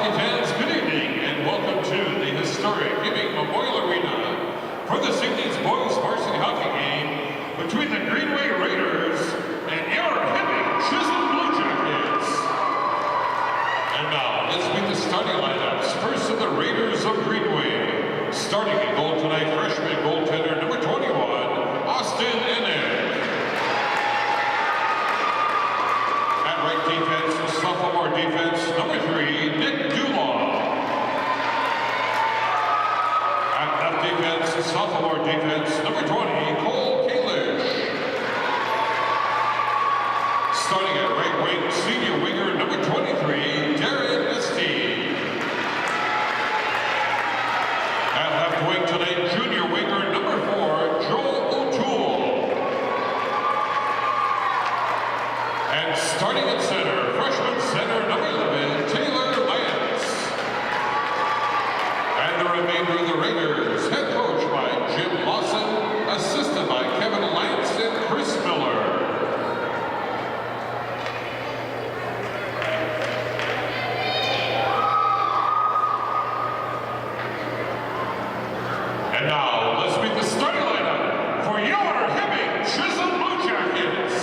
hockey fans, good evening and welcome to the historic Hibbing Memorial Arena for the Sydney's boys varsity hockey game between the Greenway Raiders and your Hibbing Bluejackets. And now, let's meet the starting lineups. First of the Raiders of Greenway. Starting in goal tonight, freshman goaltender number 21, Austin Ennick. At right defense, sophomore defense, number 3, Nick Dulaw. At left defense, sophomore defense, number 20, Cole Kalish. Starting at right wing, senior winger, number 23, Darren Esty. At left wing tonight, junior winger, number 4, Joel O'Toole. And starting at center, freshman center, number 11, Taylor Lance. And the remainder of the Raiders, head coach by Jim Lawson, assisted by Kevin Lance and Chris Miller. And now, let's meet the starting lineup for your Hibbing Bluejackets.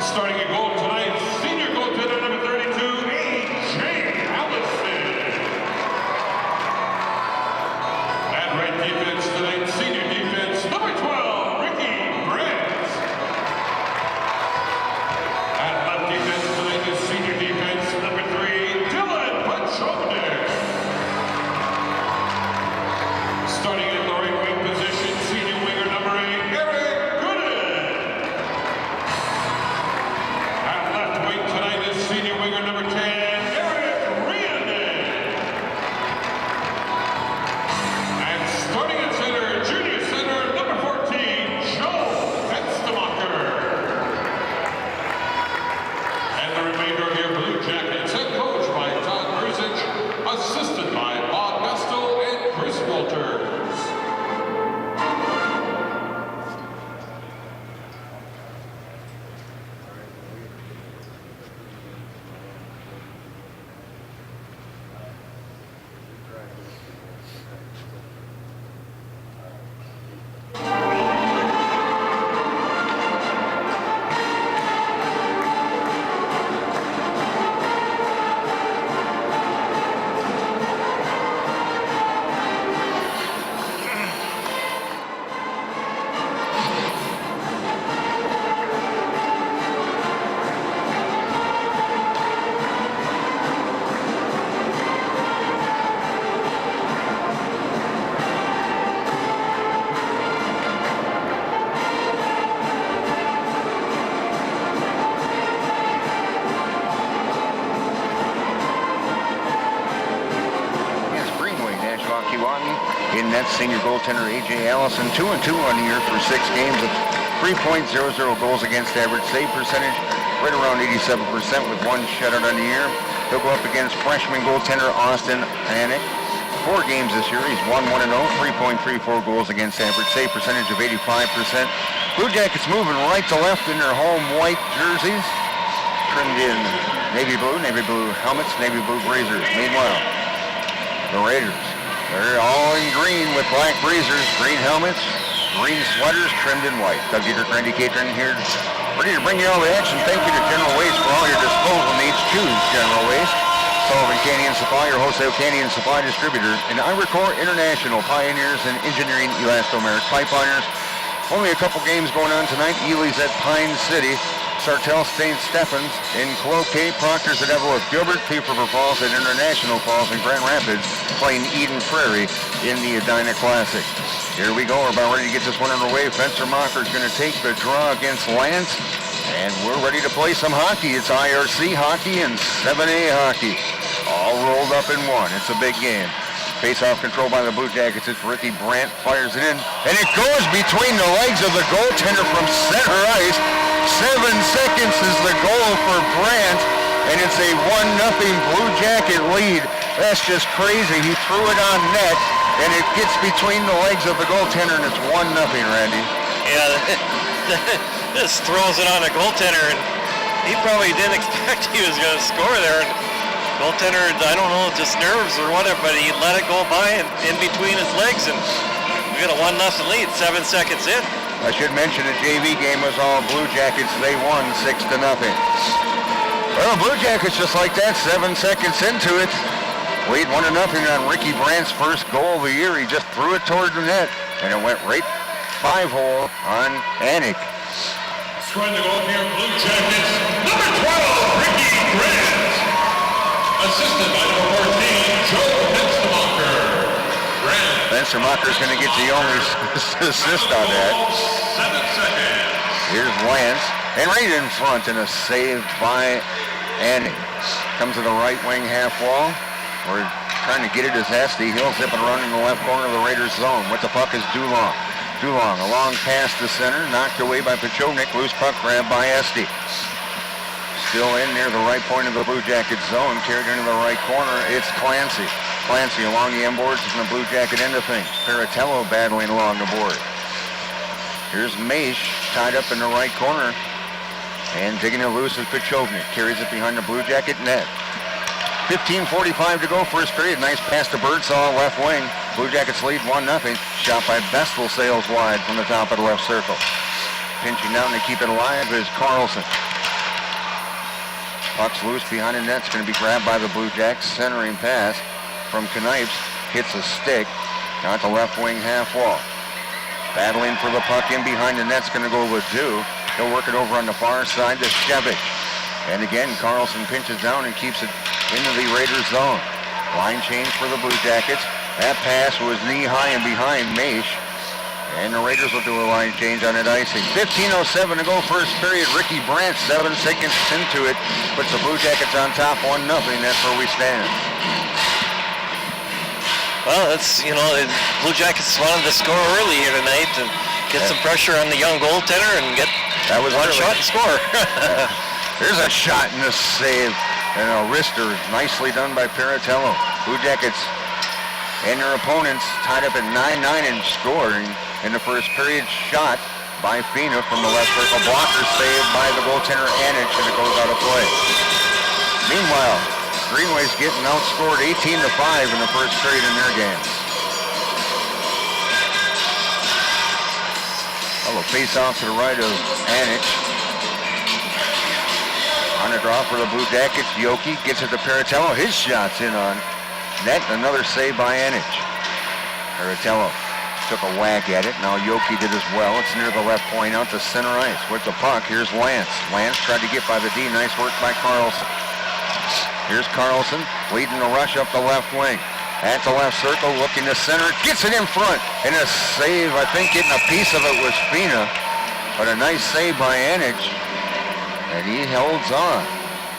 Starting in goal tonight, senior goaltender number 32, A.J. Allison. At right defense tonight, senior defense number 12, Ricky Brent. At left defense tonight is senior defense number 3, Dylan Pachovnik. Starting at the right wing position, senior winger number 8, Eric Gooden. At left wing tonight is senior winger number 10, Eric Rianen. And starting at center, junior center number 14, Joe Fenstemacher. And the remainder of your Blue Jackets, head coach by Todd Brusich, assisted by Bob Mestel and Chris Walters. In net, senior goaltender A.J. Allison, 2-2 on the year for 6 games of 3.00 goals against average. Save percentage right around 87% with 1 shutout on the year. He'll go up against freshman goaltender Austin Ennick. 4 games this year, he's 1-1-0, 3.34 goals against average. Save percentage of 85%. Blue Jackets moving right to left in their home white jerseys, trimmed in navy blue helmets, navy blue braziers. Meanwhile, the Raiders, they're all in green with black braziers, green helmets, green sweaters trimmed in white. Doug Dieter, Randy Catering here, ready to bring you all the action. Thank you to General Waste for all your disposal needs. Choose General Waste. Sullivan Canyon Supply, your wholesale canyon supply distributor. And Iracore International, pioneers in engineering elastomeric pipeliners. Only a couple games going on tonight. Ely's at Pine City. Sartell, St. Stephens in Cloquet, Proctor's at Evelyn, Gilbert, Thief River Falls at International Falls, and Grand Rapids playing Eden Prairie in the Edina Classic. Here we go, we're about ready to get this one underway. Fencer Mocker is going to take the draw against Lance, and we're ready to play some hockey. It's IRC hockey and 7A hockey, all rolled up in one. It's a big game. Face-off control by the Blue Jackets. It's Ricky Brandt, fires it in, and it goes between the legs of the goaltender from center ice. 7 seconds is the goal for Brandt, and it's a 1-0 Blue Jacket lead. That's just crazy. He threw it on net, and it gets between the legs of the goaltender, and it's 1-0, Randy. Yeah, this throws it on a goaltender, and he probably didn't expect he was going to score there. And Goaltender, I don't know, just nerves or whatever, but he let it go by and in between his legs, and we got a 1-0 lead, 7 seconds in. I should mention the JV game was all Blue Jackets. They won 6-0. Well, Blue Jackets just like that, 7 seconds into it. Lead 1-0 on Ricky Brandt's first goal of the year. He just threw it toward the net, and it went right 5-hole on Anik. Scoring the goal here, Blue Jackets, number 12, Ricky Grant. Assisted by number 14, Joe Benstermacher. Grant. Benstermacher's going to get the only assist on that. 7 seconds. Here's Lance, and right in front, and a save by Anik. Comes to the right wing half wall. We're trying to get it as Esty. He'll zip and run in the left corner of the Raiders zone. With the puck is Dulong. Dulong, a long pass to center, knocked away by Pechownik. Loose puck grab by Esty. Still in near the right point of the Blue Jacket zone. Carried into the right corner. It's Clancy. Clancy along the end boards from the Blue Jacket end of things. Paratello battling along the board. Here's Maish tied up in the right corner. And digging it loose is Pechownik. Carries it behind the Blue Jacket net. 15:45 to go, first period. Nice pass to Birdsall, left wing. Blue Jackets lead 1-0. Shot by Bestel, sails wide from the top of the left circle. Pinching down to keep it alive is Carlson. Puck's loose behind the net. It's going to be grabbed by the Blue Jacks. Centering pass from Knipes. Hits a stick. Down at the left wing half wall. Battling for the puck in behind the net's going to go Ledoux. He'll work it over on the far side to Shevich. And again, Carlson pinches down and keeps it into the Raiders zone. Line change for the Blue Jackets. That pass was knee-high and behind Maish. And the Raiders will do a line change on it icing. 15:07 to go, first period. Ricky Brandt, 7 seconds into it, puts the Blue Jackets on top 1-0. That's where we stand. Well, that's, Blue Jackets wanted to score early here tonight and get some pressure on the young goaltender and get one shot and score. There's a shot and a save. And a wrister nicely done by Paratello. Blue Jackets and their opponents tied up at 9-9 and scoring in the first period. Shot by Fina from the left circle. Blocker saved by the goaltender Anich, and it goes out of play. Meanwhile, Greenway's getting outscored 18-5 in the first period in their game. Well, a face off to the right of Anich. On a draw for the Blue Jackets, Yoki gets it to Paratello. His shot's in on net. Another save by Anich. Paratello took a whack at it. Now Yoki did as well. It's near the left point out to center ice. With the puck, here's Lance. Lance tried to get by the D. Nice work by Carlson. Here's Carlson leading the rush up the left wing. At the left circle, looking to center. Gets it in front. And a save, I think getting a piece of it was Fina. But a nice save by Anich. And he holds on.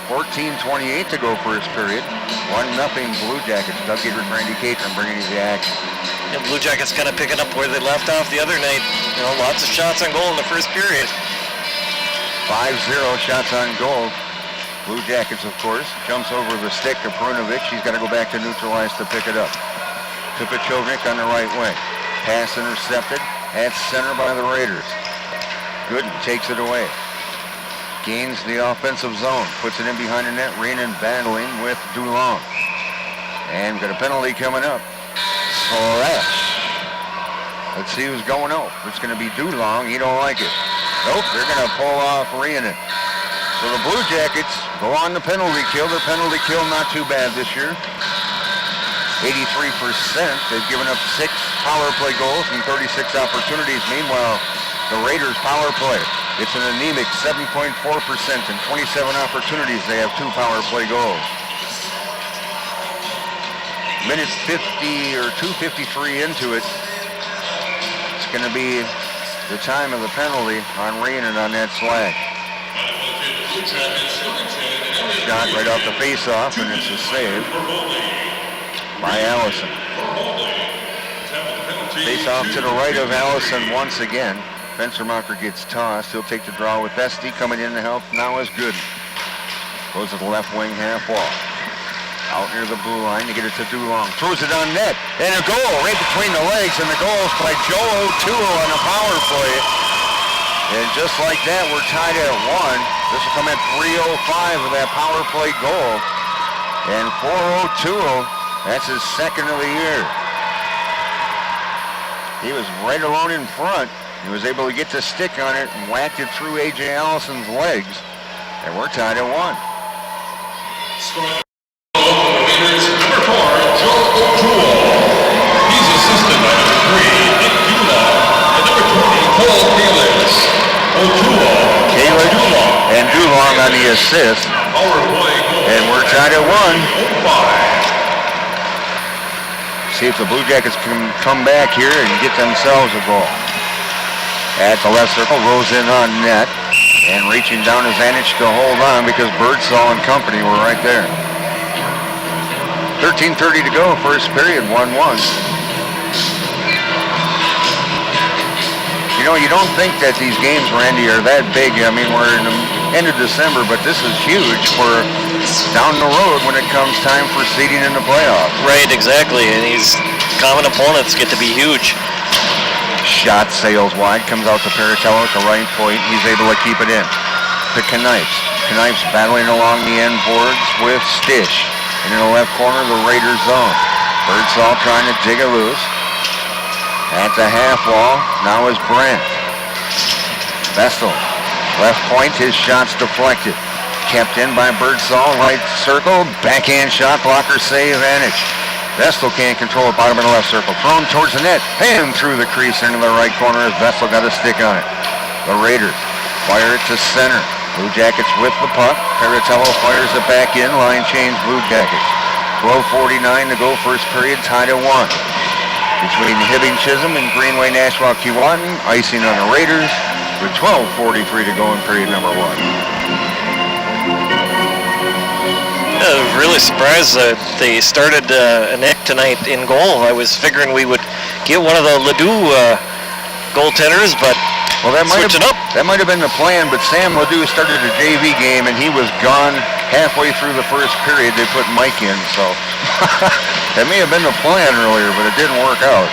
14:28 to go first period. 1-0 Blue Jackets. Doug Giedrich, Randy Catron bringing you the action. Yeah, Blue Jackets kind of picking up where they left off the other night. Lots of shots on goal in the first period. 5-0 shots on goal. Blue Jackets, of course, jumps over the stick to Perunovic. He's got to go back to neutralize to pick it up. To Pechownik on the right wing. Pass intercepted at center by the Raiders. Gooden takes it away. Gains the offensive zone. Puts it in behind the net. Reenan battling with Dulong. And got a penalty coming up. Slash. Let's see who's going out. It's going to be Dulong. He don't like it. Nope, they're going to pull off Reenan. So the Blue Jackets go on the penalty kill. Their penalty kill not too bad this year. 83%. They've given up 6 power play goals and 36 opportunities. Meanwhile, the Raiders power play. It's an anemic 7.4% and 27 opportunities. They have 2 power play goals. Minute 50 or 2:53 into it. It's going to be the time of the penalty on Reenan on that slash. Shot right off the face-off, and it's a save by Allison. Face-off to the right of Allison once again. Benstermacher gets tossed. He'll take the draw with Esty coming in to help. Now is Gooden. Goes to the left wing half wall. Out near the blue line to get it to Dulong. Throws it on net. And a goal right between the legs. And the goal is by Joe O'Toole on a power play. And just like that, we're tied at 1. This will come at 3:05 with that power play goal. And 4-0-2-0, that's his second of the year. He was right alone in front. He was able to get the stick on it and whacked it through A.J. Allison's legs. And we're tied at 1. Scoring Raiders, number 4, Joe O'Toole. He's assisted by number 3, Nick Dula, and number 20, Cole Kalis. O'Toole, and Dulong on the assist. And we're tied at 1. See if the Blue Jackets can come back here and get themselves a goal. At the left circle, rolls in on net. And reaching down his Anich to hold on because Birdsall and company were right there. 13:30 to go, first period, 1-1. You know, you don't think that these games, Randy, are that big. I mean, we're in the end of December, but this is huge for down the road when it comes time for seeding in the playoffs. Right, exactly. And these common opponents get to be huge. Shot sails wide, comes out to Paratello at the right point. He's able to keep it in. To Knipes. Knipes battling along the end boards with Stish. And in the left corner, the Raiders zone. Birdsall trying to dig it loose. At the half wall, now is Brent. Vestal, left point, his shot's deflected. Kept in by Birdsall, right circle, backhand shot, blocker save, Anich. Vestal can't control it, bottom of the left circle. Thrown towards the net, and through the crease into the right corner as Vestal got a stick on it. The Raiders fire it to center. Blue Jackets with the puck. Paratello fires it back in, line change Blue Jackets. 12:49 to go, first period, tied at 1. Between Hibbing Chisholm and Greenway Nashua Keewatin, icing on the Raiders with 12:43 to go in period number 1. I was really surprised that they started Nick tonight in goal. I was figuring we would get one of the Ledoux goaltenders, but well, that might have been the plan, but Sam Ledoux started a JV game and he was gone halfway through the first period. They put Mike in, so that may have been the plan earlier, but it didn't work out.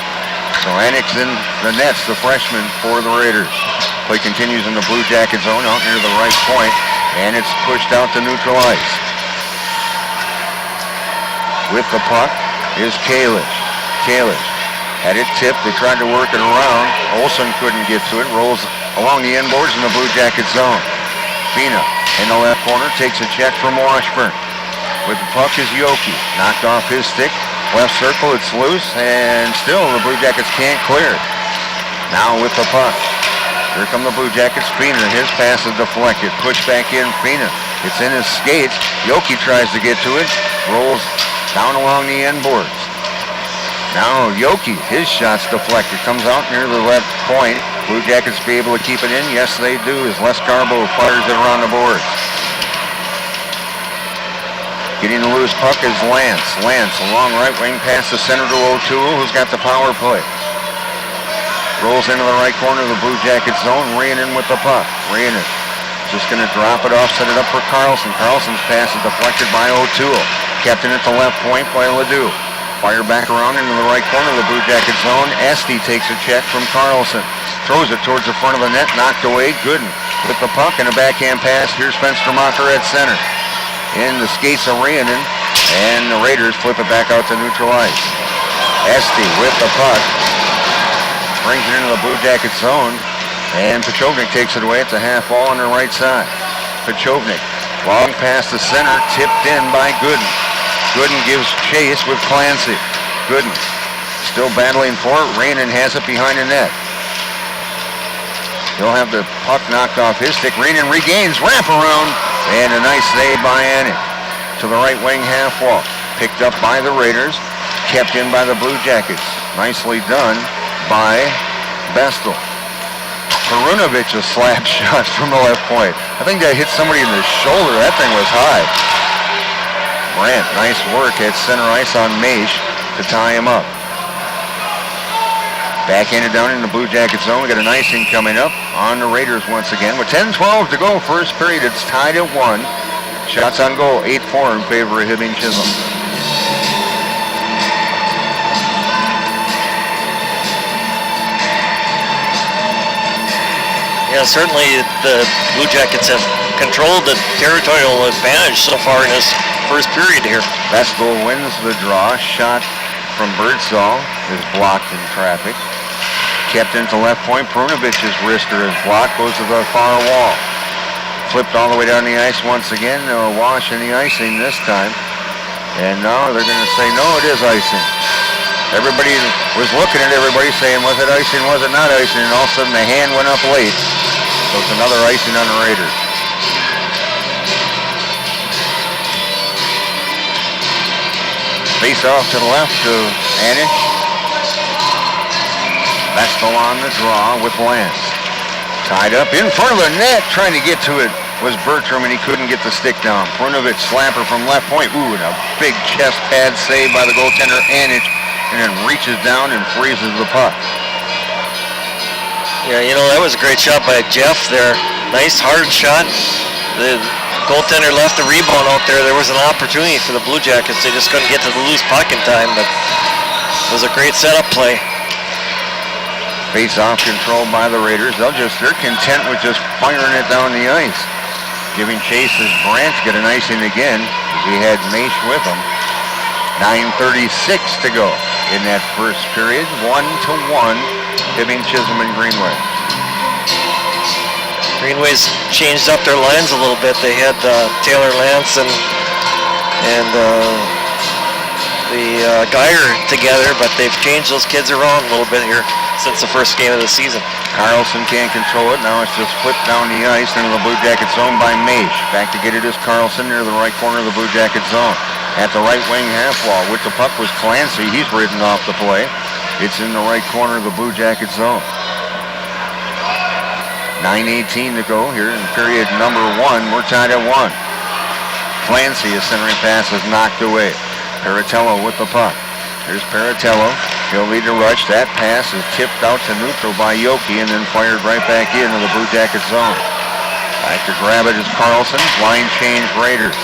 So Anix in the nets, the freshman for the Raiders. Play continues in the Blue Jacket zone out near the right point, and it's pushed out to neutral ice. With the puck is Kalish. Kalish had it tipped. They tried to work it around. Olsen couldn't get to it. Rolls along the end boards in the Blue Jacket zone. Fina in the left corner takes a check from Washburn. With the puck is Yoki. Knocked off his stick. Left circle, it's loose, and still the Blue Jackets can't clear it. Now with the puck. Here come the Blue Jackets. Fina, his pass is deflected. Push back in, Fina. It's in his skates. Yoki tries to get to it. Rolls down along the end boards. Now Yoki, his shot's deflected. Comes out near the left point. Blue Jackets be able to keep it in? Yes, they do, as Les Garbo fires it around the boards. Getting the loose puck is Lance. Lance, a long right wing pass to center to O'Toole, who's got the power play. Rolls into the right corner of the Blue Jacket zone. Rhiannon with the puck. Rhiannon just going to drop it off, set it up for Carlson. Carlson's pass is deflected by O'Toole. Kept in at the left point by Ledoux. Fire back around into the right corner of the Blue Jacket zone. Esty takes a check from Carlson. Throws it towards the front of the net. Knocked away. Gooden with the puck and a backhand pass. Here's Fenstermacher at center. In the skates of Rhiannon. And the Raiders flip it back out to neutral ice. Esty with the puck. Brings it into the Blue Jacket zone. And Pachovnik takes it away at the half wall on the right side. Pachovnik. Long pass to center. Tipped in by Gooden. Gooden gives chase with Clancy. Gooden still battling for it. Rhiannon has it behind the net. He'll have the puck knocked off his stick. Rhiannon regains wraparound. And a nice save by Annie. To the right wing half wall. Picked up by the Raiders. Kept in by the Blue Jackets. Nicely done by Bestel. Perunovic, a slap shot from the left point. I think that hit somebody in the shoulder. That thing was high. Brandt, nice work at center ice on Maish to tie him up. Backhanded down in the Blue Jacket zone. We got an icing coming up on the Raiders once again. With 10-12 to go, first period, it's tied at 1. Shots on goal, 8-4 in favor of Hibbing Chisholm. Yeah, certainly the Blue Jackets have controlled the territorial advantage so far in this first period here. Vestal wins the draw. Shot from Birdsall is blocked in traffic. Kept into left point. Perunovic's wrister is blocked. Goes to the far wall. Flipped all the way down the ice once again. A wash in the icing this time. And now they're going to say, no, it is icing. Everybody was looking at everybody saying, was it icing, was it not icing? And all of a sudden the hand went up late. So it's another icing on the Raiders. Face off to the left to Anish. Vestal on the draw with Lance. Tied up in front of the net, trying to get to it was Bertram, and he couldn't get the stick down. Perunovic slapper from left point. Ooh, and a big chest pad save by the goaltender Anish, and then reaches down and freezes the puck. Yeah, you know, that was a great shot by Jeff there. Nice hard shot. The goaltender left the rebound out there. There was an opportunity for the Blue Jackets. They just couldn't get to the loose puck in time, but it was a great setup play. Face-off controlled by the Raiders. They're content with just firing it down the ice. Giving chase as Branch get an icing again, as he had Mace with him. 9:36 to go in that first period. 1-1, Hibbing, Chisholm, and Greenway. Greenway's changed up their lines a little bit. They had Taylor Lance and the Geyer together, but they've changed those kids around a little bit here since the first game of the season. Carlson can't control it. Now it's just flipped down the ice into the Blue Jackets zone by Maish. Back to get it is Carlson near the right corner of the Blue Jackets zone. At the right wing half wall with the puck was Clancy. He's ridden off the play. It's in the right corner of the Blue Jackets zone. 9:18 to go here in period number 1. We're tied at 1. Clancy, a centering pass is knocked away. Paratello with the puck. Here's Paratello. He'll lead the rush. That pass is tipped out to neutral by Yoki and then fired right back into the Blue Jacket zone. Back to grab it is Carlson. Line change Raiders.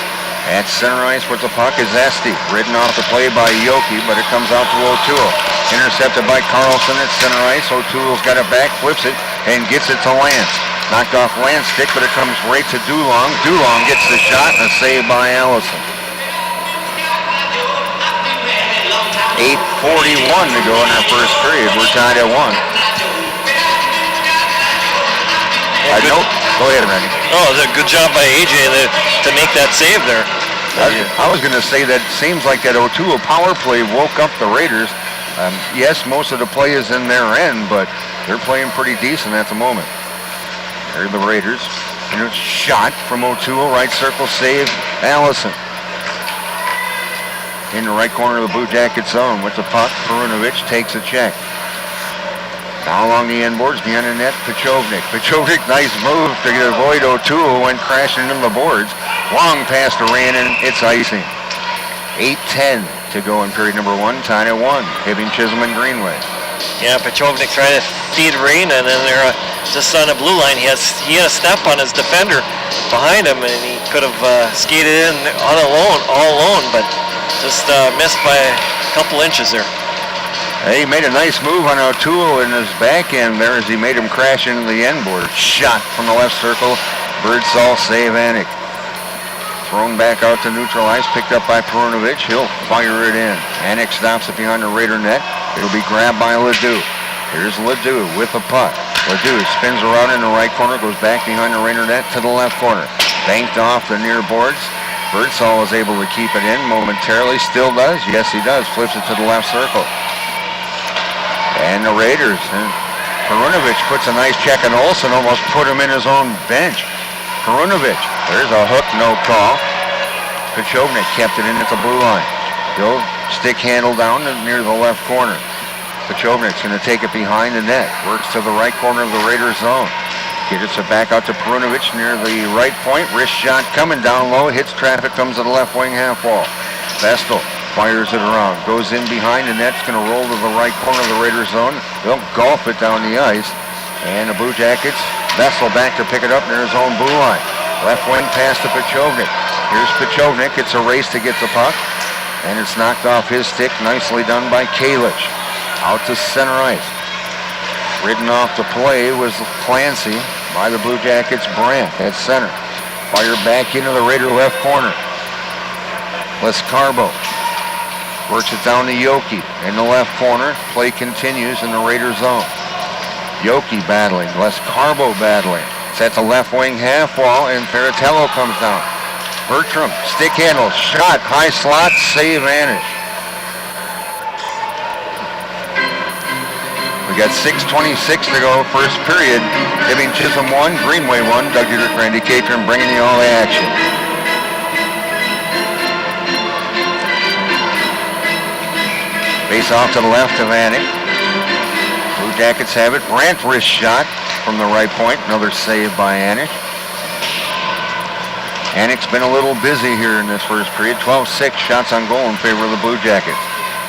At center ice with the puck is Esty. Ridden off the play by Yoki, but it comes out to O'Toole. Intercepted by Carlson at center ice. O'Toole's got it back, flips it, and gets it to Lance. Knocked off Lance's stick, but it comes right to Dulong. Dulong gets the shot and a save by Allison. 8:41 to go in our first period. We're tied at 1. Go ahead, Randy. Oh, a good job by AJ to make that save there. I was going to say that seems like that O'Toole power play woke up the Raiders. Yes, most of the play is in their end, but they're playing pretty decent at the moment. There are the Raiders. And it's shot from O'Toole, right circle save, Allison. In the right corner of the Blue Jacket zone with the puck, Perunovic takes a check. Now along the end boards, behind the net, Pechovnik. Pechovnik, nice move to avoid O'Toole, went crashing into the boards. Long pass to Rannon, it's icing. 8:10 to go in period number 1, tied at 1. Hibbing, Chisholm, and Greenway. Yeah, Pechovnik tried to feed Rannon, and they're just on the blue line. He had a step on his defender behind him, and he could have skated in all alone, but just missed by a couple inches there. He made a nice move on O'Toole in his backhand there as he made him crash into the end board. Shot from the left circle. Birdsall save Anik. Thrown back out to neutral ice, picked up by Perunovic. He'll fire it in. Anik stops it behind the Raider net. It'll be grabbed by Ledoux. Here's Ledoux with the puck. Ledoux spins around in the right corner, goes back behind the Raider net to the left corner. Banked off the near boards. Birdsall is able to keep it in momentarily. Still does. Yes, he does. Flips it to the left circle. And the Raiders. Perunovic puts a nice check on Olsen, almost put him in his own bench. Perunovic. There's a hook, no call. Pechovnik kept it in at the blue line. He'll stick handle down near the left corner. Pechovnik's going to take it behind the net. Works to the right corner of the Raiders zone. Gets it back out to Perunovic near the right point. Wrist shot coming down low. Hits traffic, comes to the left wing half wall. Vestal fires it around. Goes in behind the net. It's going to roll to the right corner of the Raiders zone. They'll golf it down the ice. And the Blue Jackets, Vestal back to pick it up near his own blue line. Left wing pass to Pechovnik. Here's Pechovnik. It's a race to get the puck. And it's knocked off his stick. Nicely done by Kalich. Out to center ice. Ridden off the play was Clancy by the Blue Jackets. Brandt at center. Fired back into the Raider left corner. Les Carbo works it down to Yoki in the left corner. Play continues in the Raider zone. Yoki battling, Les Carbo battling. It's at the left wing half wall, and Ferratello comes down. Bertram, stick handle, shot, high slot, save, vanish. We got 6:26 to go, first period. Hibbing Chisholm 1, Greenway 1. Doug Dietrich, Randy Catron bringing you all the action. Face off to the left of Anik. Blue Jackets have it. Brandt wrist shot from the right point. Another save by Anik. Anik's been a little busy here in this first period. 12-6 shots on goal in favor of the Blue Jackets.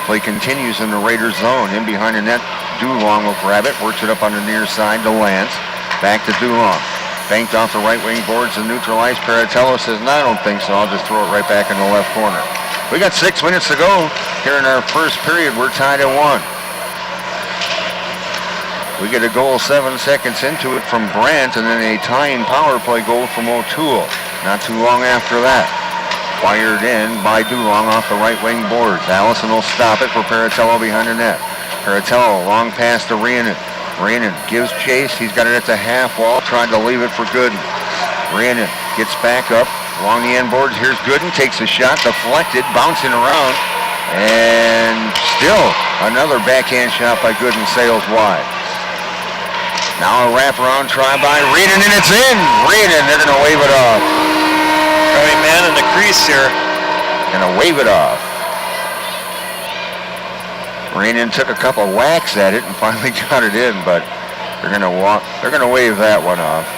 Play continues in the Raiders zone. In behind the net, Dulong with Rabbit. Works it up on the near side to Lance. Back to Dulong. Banked off the right wing boards and neutralized. Paratello says, no, I don't think so. I'll just throw it right back in the left corner. We got 6 minutes to go here in our first period. We're tied at 1. We get a goal 7 seconds into it from Brandt, and then a tying power play goal from O'Toole. Not too long after that. Fired in by Dulong off the right wing boards. Allison will stop it for Paratello behind the net. Paratello, long pass to Rhiannon. Rhiannon gives chase. He's got it at the half wall, trying to leave it for Gooden. Rhiannon gets back up along the end boards. Here's Gooden, takes a shot, deflected, bouncing around, and still another backhand shot by Gooden, sails wide. Now a wraparound try by Rhiannon, and it's in! Rhiannon, they're going to wave it off. Right man in the crease here. Going to wave it off. Rhiannon took a couple whacks at it and finally got it in, but they're going to wave that one off.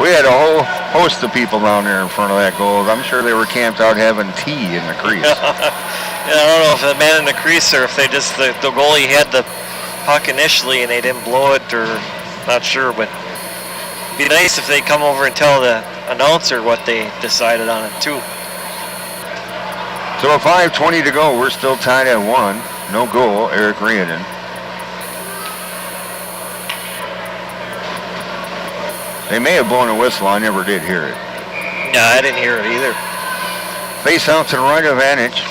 We had a whole host of people down there in front of that goal. I'm sure they were camped out having tea in the crease. Yeah, I don't know if the man in the crease or if they just, the goalie had the puck initially and they didn't blow it, or not sure, but it'd be nice if they come over and tell the announcer what they decided on it too. So with 5:20 to go, we're still tied at 1. No goal, Eric Rhiannon. They may have blown a whistle. I never did hear it. Yeah, I didn't hear it either. Face out to the right of Anich.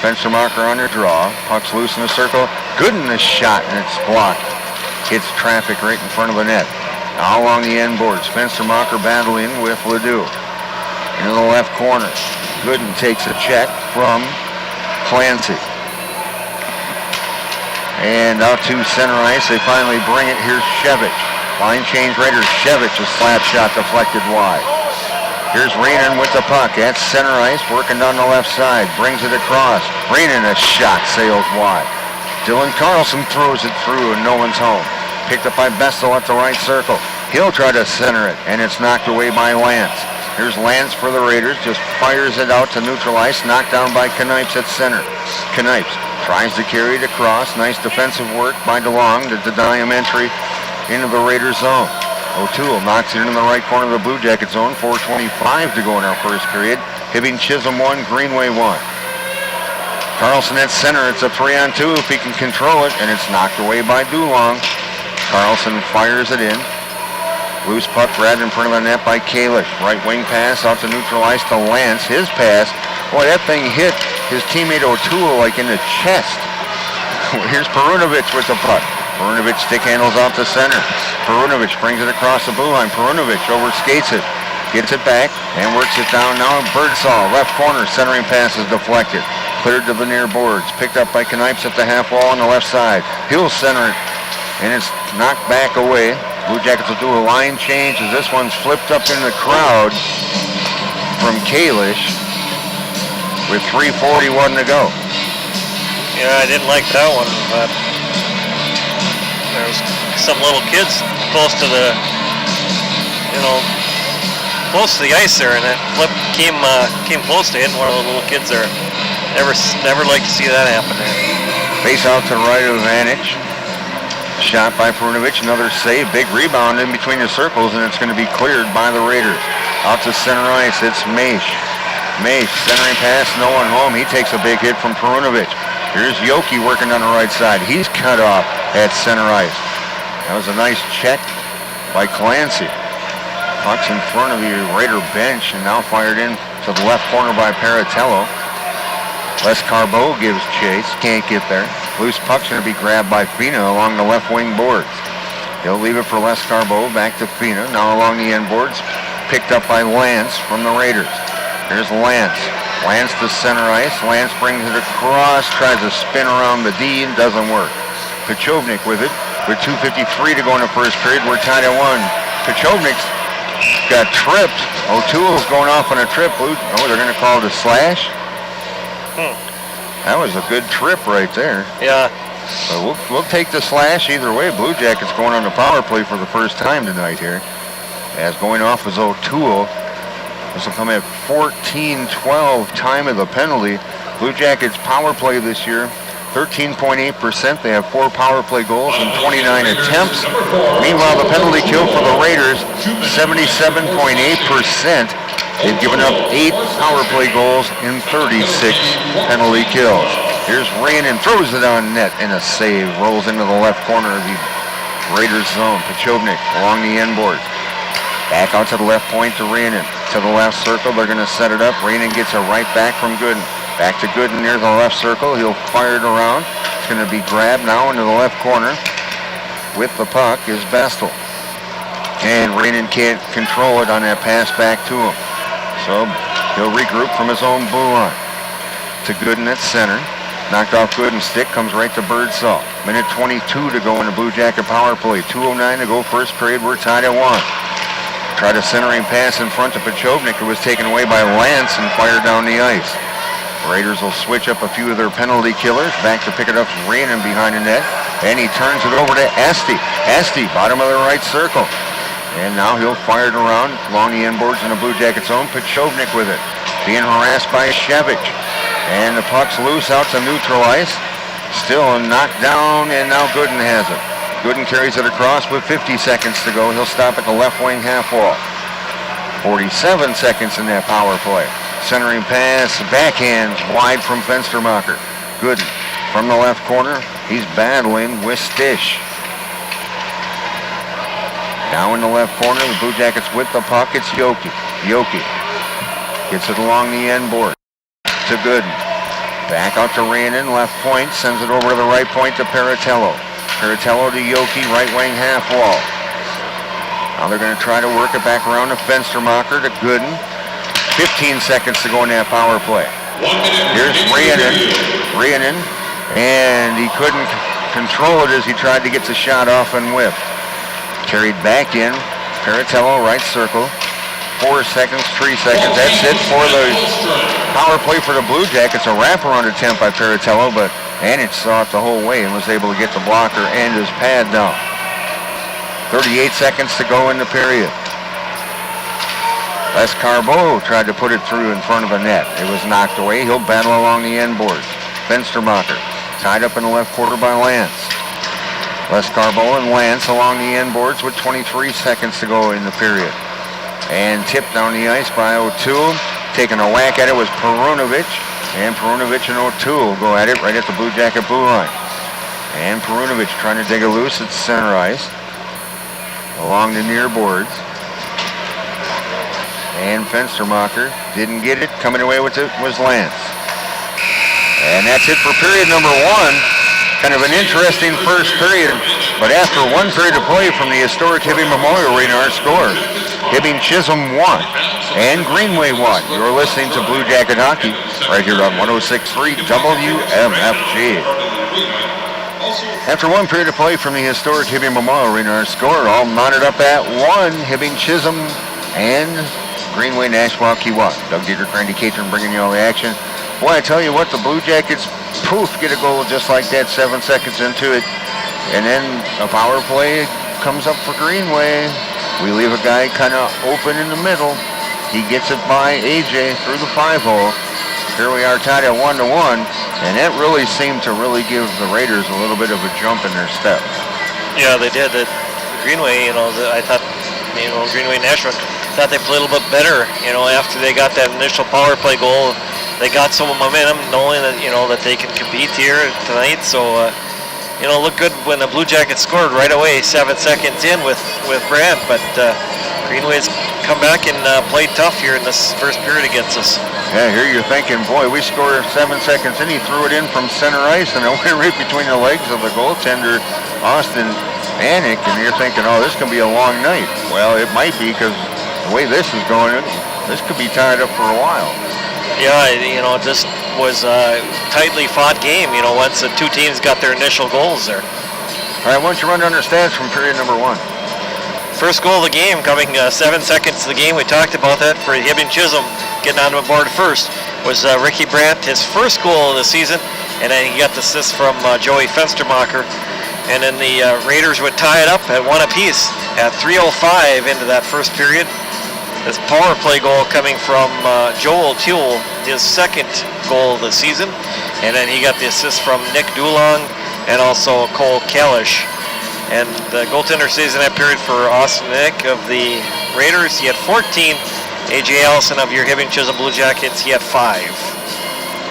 Fenstermacher on their draw. Puck's loose in the circle. Gooden the shot, and it's blocked. Hits traffic right in front of the net. Now along the end boards. Fenstermacher battling with Ledoux. Into the left corner. Gooden takes a check from Clancy. And out to center ice. They finally bring it. Here's Shevich. Line change Raiders. Shevich, a slap shot deflected wide. Here's Rhiannon with the puck at center ice, working down the left side. Brings it across. Rhiannon, a shot, sails wide. Dylan Carlson throws it through and no one's home. Picked up by Bestel at the right circle. He'll try to center it, and it's knocked away by Lance. Here's Lance for the Raiders, just fires it out to neutral ice, knocked down by Knipes at center. Knipes tries to carry it across. Nice defensive work by DeLong to deny him entry into the Raiders zone. O'Toole knocks it into the right corner of the Blue Jacket zone. 4:25 to go in our first period. Hibbing Chisholm 1, Greenway 1. Carlson at center. It's a 3-on-2 if he can control it, and it's knocked away by Dulong. Carlson fires it in. Loose puck right in front of the net by Kalish. Right wing pass out to neutral ice to Lance. His pass. Boy, that thing hit his teammate O'Toole like in the chest. Here's Perunovic with the puck. Perunovic stick handles off the center. Perunovic brings it across the blue line. Perunovic overskates it. Gets it back and works it down now. Birdsall, left corner, centering pass is deflected. Cleared to the near boards. Picked up by Knipes at the half wall on the left side. He'll center it, and it's knocked back away. Blue Jackets will do a line change as this one's flipped up in the crowd from Kalish with 3:41 to go. Yeah, I didn't like that one, but there's some little kids close to the, close to the ice there, and that flip came close to hitting one of the little kids there. Never like to see that happen there. Face out to the right of Vanich. Shot by Perunovic, another save, big rebound in between the circles, and it's going to be cleared by the Raiders. Out to center ice, it's Maish. Maish, centering pass, no one home. He takes a big hit from Perunovic. Here's Yoki working on the right side. He's cut off at center ice. That was a nice check by Clancy. Puck's in front of the Raider bench and now fired in to the left corner by Paratello. Les Carbeau gives chase, can't get there. Loose puck's going to be grabbed by Fina along the left wing boards. He'll leave it for Les Carbeau, back to Fina, now along the end boards, picked up by Lance from the Raiders. Here's Lance. Lance to center ice. Lance brings it across, tries to spin around the D, and doesn't work. Pachovnik with it, with 2:53 to go in the first period. We're tied at 1. Pachovnik's got tripped. O'Toole's going off on a trip. Oh, they're going to call it a slash? That was a good trip right there. Yeah. But we'll take the slash either way. Blue Jackets going on the power play for the first time tonight here. As going off is O'Toole. This will come at 14-12 time of the penalty. Blue Jackets power play this year, 13.8%. They have 4 power play goals and 29 attempts. Meanwhile, the penalty kill for the Raiders, 77.8%. They've given up 8 power play goals and 36 penalty kills. Here's Rayanen, throws it on net, and a save. Rolls into the left corner of the Raiders zone. Pachovnik along the end boards. Back out to the left point to Rayanen. To the left circle, they're going to set it up. Rayanen gets a right back from Gooden. Back to Gooden near the left circle. He'll fire it around. It's going to be grabbed now into the left corner. With the puck is Bestel. And Rayanen can't control it on that pass back to him. So he'll regroup from his own blue line. To Gooden at center. Knocked off Gooden's stick, comes right to Birdsall. Minute 22 to go in the Blue Jacket power play. 2:09 to go first period. We're tied at 1. Tried a centering pass in front to Pachovnik. It was taken away by Lance and fired down the ice. Raiders will switch up a few of their penalty killers. Back to pick it up, Rayanen behind the net. And he turns it over to Esti. Esti, bottom of the right circle. And now he'll fire it around along the end boards in the Blue Jackets zone. Pachovnik with it. Being harassed by Shevich. And the puck's loose out to neutral ice. Still knocked down, and now Gooden has it. Gooden carries it across with 50 seconds to go. He'll stop at the left wing half wall. 47 seconds in that power play. Centering pass, backhands wide from Fenstermacher. Gooden from the left corner. He's battling with Stish. Now in the left corner, the Blue Jackets with the puck. It's Yoki. Yoki gets it along the end board to Gooden. Back out to Rayanen, left point. Sends it over to the right point to Paratello. Paratello to Yoki, right wing half wall. Now they're going to try to work it back around to Fenstermacher to Gooden. 15 seconds to go in that power play. Here's Rayanen, and he couldn't control it as he tried to get the shot off and whip. Carried back in. Paratello, right circle. 4 seconds, 3 seconds. That's it for the power play for the Blue Jackets. A wraparound attempt by Paratello, but Anich saw it the whole way and was able to get the blocker and his pad down. 38 seconds to go in the period. Les Carbeau tried to put it through in front of the net. It was knocked away. He'll battle along the end boards. Fenstermacher tied up in the left quarter by Lance. Les Carbeau and Lance along the end boards with 23 seconds to go in the period. And tipped down the ice by O'Toole. Taking a whack at it was Perunovic. And Perunovic and O'Toole go at it right at the Blue Jacket blue line. And Perunovic trying to dig it loose at center ice. Along the near boards. And Fenstermacher didn't get it. Coming away with it was Lance. And that's it for period number 1. Kind of an interesting first period, but after 1 period of play from the historic Hibbing Memorial Arena, our score, Hibbing Chisholm 1 and Greenway 1. You're listening to Blue Jacket Hockey right here on 106.3 WMFG. After 1 period of play from the historic Hibbing Memorial Arena, our score all knotted up at 1. Hibbing Chisholm and Greenway Nashua Keewak. Doug Dietrich, Randy Catron bringing you all the action. Boy, I tell you what, the Blue Jackets, poof, get a goal just like that 7 seconds into it. And then a power play comes up for Greenway. We leave a guy kind of open in the middle. He gets it by AJ through the 5-hole. Here we are tied at 1-1. And that really seemed to really give the Raiders a little bit of a jump in their step. Yeah, they did. The Greenway, I thought, Greenway Nashua thought they played a little bit better, after they got that initial power play goal. They got some momentum, knowing that that they can compete here tonight. So looked good when the Blue Jackets scored right away, 7 seconds in with Brand. But Greenway's come back and play tough here in this first period against us. Yeah, here you're thinking, boy, we scored 7 seconds in. He threw it in from center ice, and it went right between the legs of the goaltender, Austin Anik, and you're thinking, oh, this could be a long night. Well, it might be, because the way this is going, this could be tied up for a while. Yeah, you know, this was a tightly fought game, you know, once the two teams got their initial goals there. All right, why don't you run down our stats from period number 1? First goal of the game coming 7 seconds to the game. We talked about that for Hibbing Chisholm getting on the board first. Was Ricky Brandt, his first goal of the season, and then he got the assist from Joey Fenstermacher. And then the Raiders would tie it up at 1 apiece at 3:05 into that first period. This power play goal coming from Joel Tuel, his second goal of the season. And then he got the assist from Nick Dulong and also Cole Kalish. And the goaltender stays in that period for Austin Nick of the Raiders. He had 14. A.J. Allison of your Hibbing Chisholm Blue Jackets, he had 5.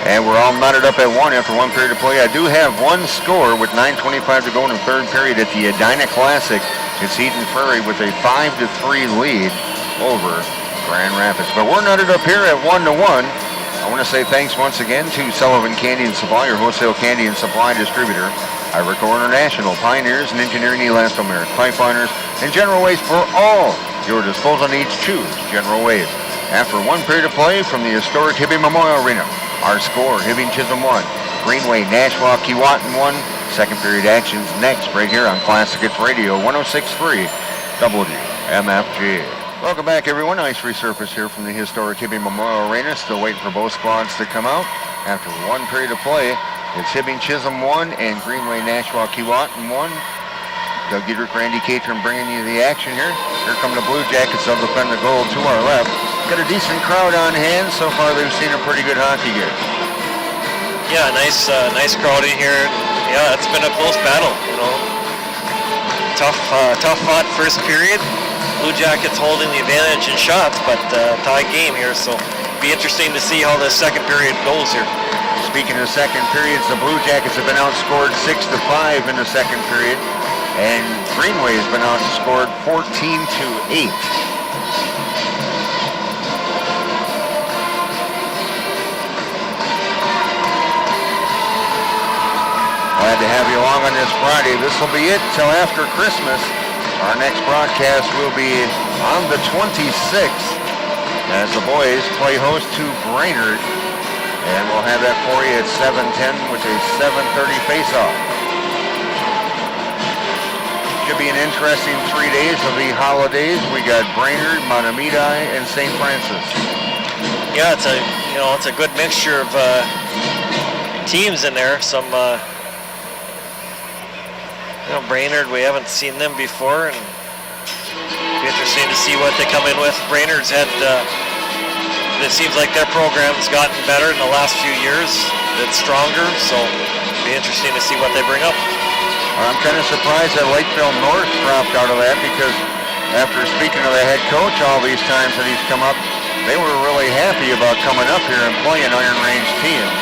And we're all knotted up at 1 after 1 period of play. I do have one score with 9:25 to go in the third period at the Edina Classic. It's Eden Prairie with a 5-3 lead over Grand Rapids. But we're knotted up here at 1-1. I want to say thanks once again to Sullivan Candy and Supply, your wholesale candy and supply distributor. Iroquois International, pioneers in engineering elastomeric pipeliners, and General Waste for all your disposal needs. Choose General Waste. After 1 period of play from the historic Hibbing Memorial Arena, our score, Hibbing Chisholm 1, Greenway, Nashua, Keewatin 1. Second period actions next right here on Classic Hits Radio 106.3 WMFG. Welcome back, everyone. Ice resurface here from the historic Hibbing Memorial Arena. Still waiting for both squads to come out. After 1 period of play, it's Hibbing Chisholm 1 and Greenway Nashua Keewatin 1. Doug Giedrich, Randy Catron bringing you the action here. Here come the Blue Jackets. They'll defend the goal to our left. Got a decent crowd on hand. So far they've seen a pretty good hockey game. Yeah, nice crowd in here. Yeah, it's been a close battle, you know. Tough fought first period. Blue Jackets holding the advantage in shots, but tied game here, so it'll be interesting to see how the second period goes here. Speaking of second periods, the Blue Jackets have been outscored 6-5 in the second period, and Greenway has been outscored 14-8. Glad to have you along on this Friday. This will be it till after Christmas. Our next broadcast will be on the 26th as the boys play host to Brainerd. And we'll have that for you at 7:10 with a 7:30 face-off. Should be an interesting 3 days of the holidays. We got Brainerd, Mahtomedi, and St. Francis. Yeah, it's a good mixture of teams in there. Some Brainerd, we haven't seen them before, and it'll be interesting to see what they come in with. Brainerd's had. It seems like their program's gotten better in the last few years. It's stronger, so it'll be interesting to see what they bring up. I'm kind of surprised that Lakeville North dropped out of that, because after speaking to the head coach all these times that he's come up, they were really happy about coming up here and playing Iron Range teams.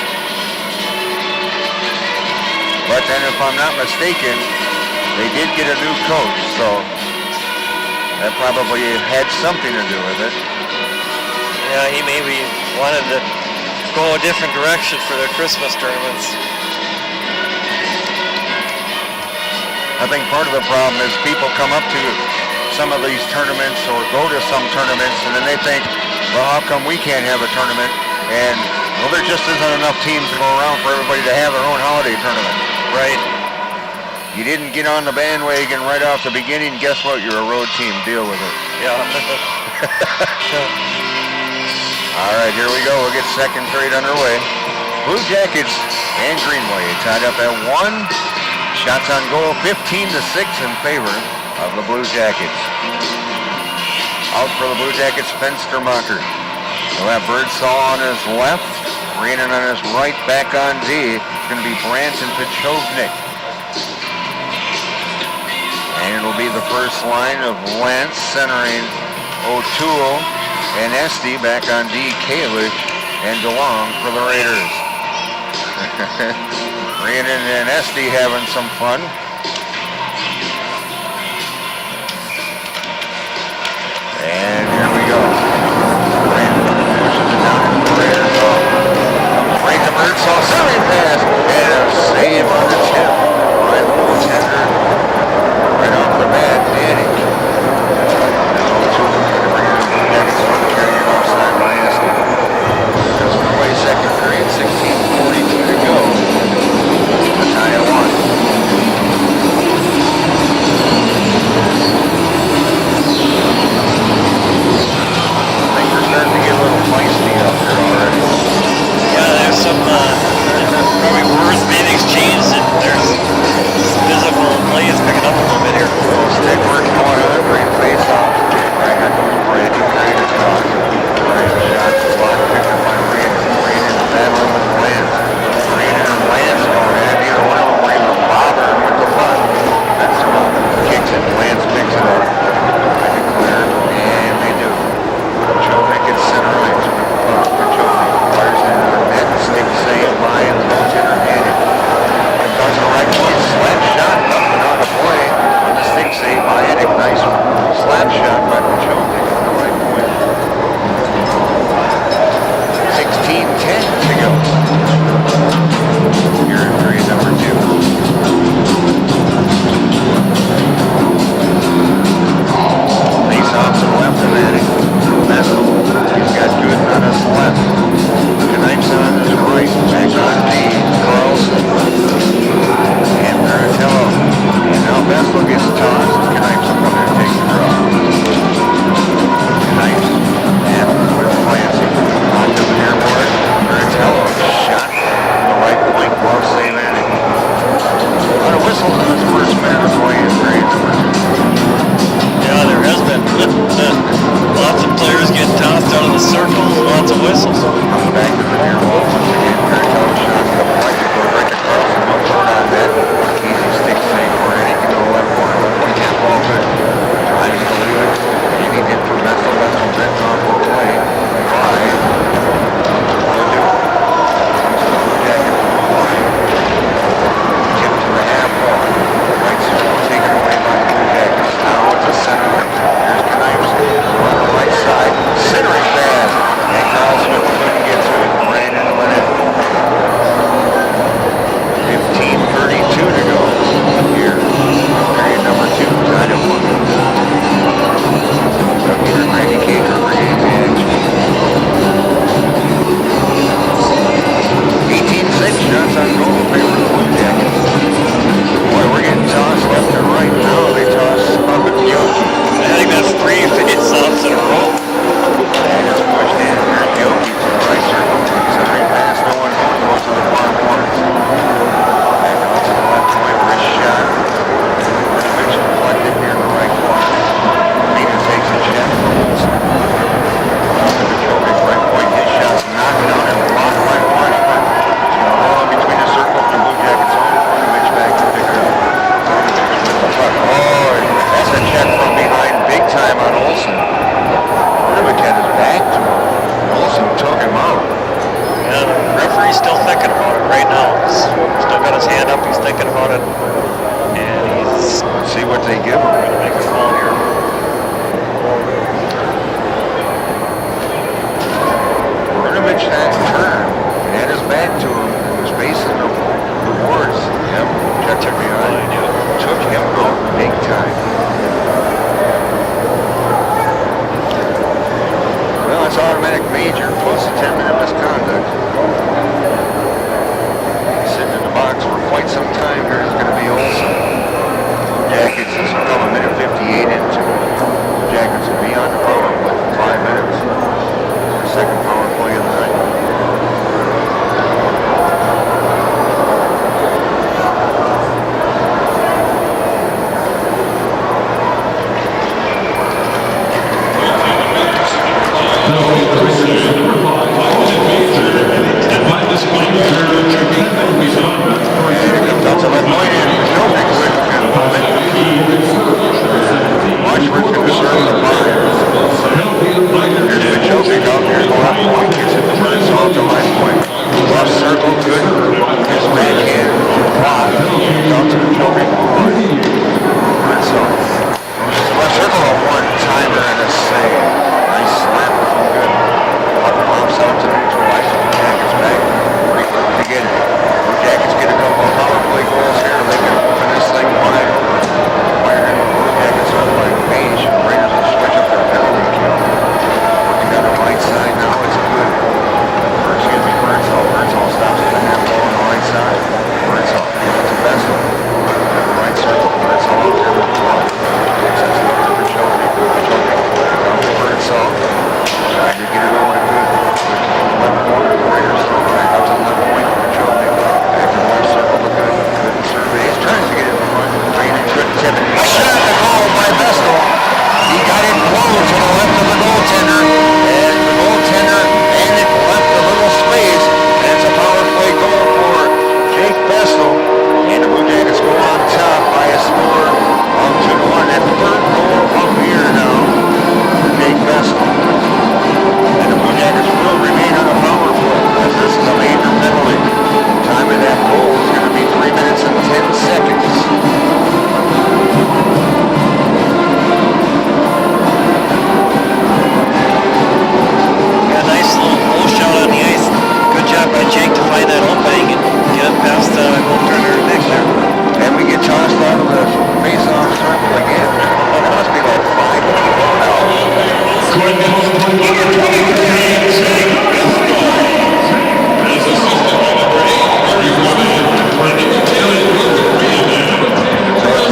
But then if I'm not mistaken, they did get a new coach, so that probably had something to do with it. Yeah, he maybe wanted to go a different direction for their Christmas tournaments. I think part of the problem is people come up to some of these tournaments or go to some tournaments, and then they think, well, how come we can't have a tournament? And, well, there just isn't enough teams to go around for everybody to have their own holiday tournament. Right. You didn't get on the bandwagon right off the beginning. Guess what? You're a road team. Deal with it. Yeah. All right, here we go. We'll get second period underway. Blue Jackets and Greenway tied up at 1. Shots on goal 15-6 in favor of the Blue Jackets. Out for the Blue Jackets, Fenstermacher. We'll have Birdsall on his left. Reenan on his right, back on D. It's going to be Brandt and Pechovnik. And it'll be the first line of Lance centering O'Toole and Esty, back on D, Kalish and DeLong for the Raiders. Reenan and Esty having some fun. And here we go.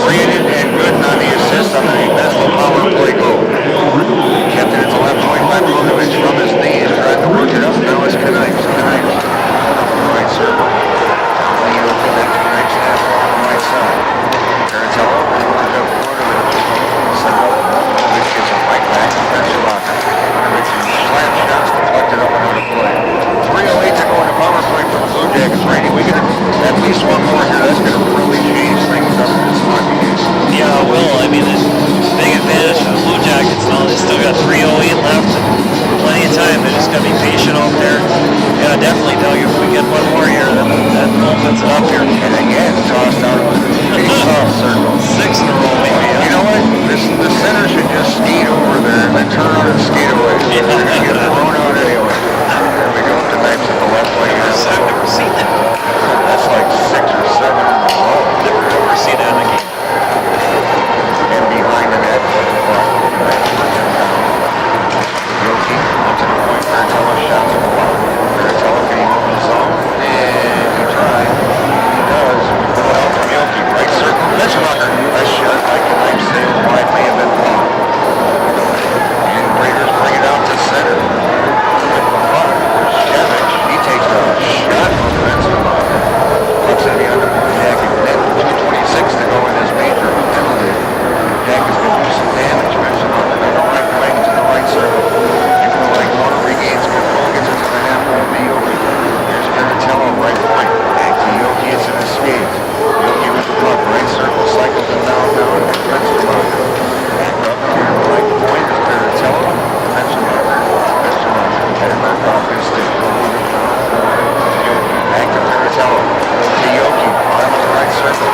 Brandon and Gooden on the assist on the Vestal power play goal. Kept it at the left point by Brunovich from his knees, tried to work it up. Now it's Knives. Knives off the right circle. Down the open, back to Knives half on the right side. Caratello worked up Brunovich. Set up. Brunovich gets it right back to Pensilvania. Brunovich slap shots deflected up another play. 3:08 to go in the power play for the Blue Jackets. Randy, we get at least one more here. That's going to really change things up in this hockey game. Yeah, it will. I mean, it's a big advantage for the Blue Jackets now. They still got 3:08 left and plenty of time. They just got to be patient out there. Yeah, definitely, Doug. If we get one more here, that opens it up here. And again, tossed out of the face-off circle. 6 in a row, maybe. You know what? The center should just skate over there and then turn around and skate away. They're going to get thrown out anyway. There we go. The Knights at the left wing. I've never seen that. That's like 6 or 7 in a row. Never seen that in a game. And behind the net, Yoki up to the point. Caratello shot to the bottom. Caratello getting over the zone. And he tried. He does. Good help from Yoki. Right circle. Mitchell-Hucker. Nice shot by Knife. Sailed wide. May have been long. And Raiders bring it out to center. With the puck. Shevich. He takes a shot from the Mitchell-Hucker. Looks at the under Blue Jacket net. 2:26 to go in this major penalty. Jackets can do some damage. Mitchell-Hucker to the right wing to the right circle. Even like Warner regains control, gets it to the half wall to Yoki. Here's Caratello, right point. Back to Yoki, it's in his skates. Yoki with the puck, right circle, cycles it down, Mitchell-Hucker. Back up here, right point is Caratello. Mitchell-Hucker. Had it knocked off his stick. Back to Caratello. To Yoki, bottom of the right circle.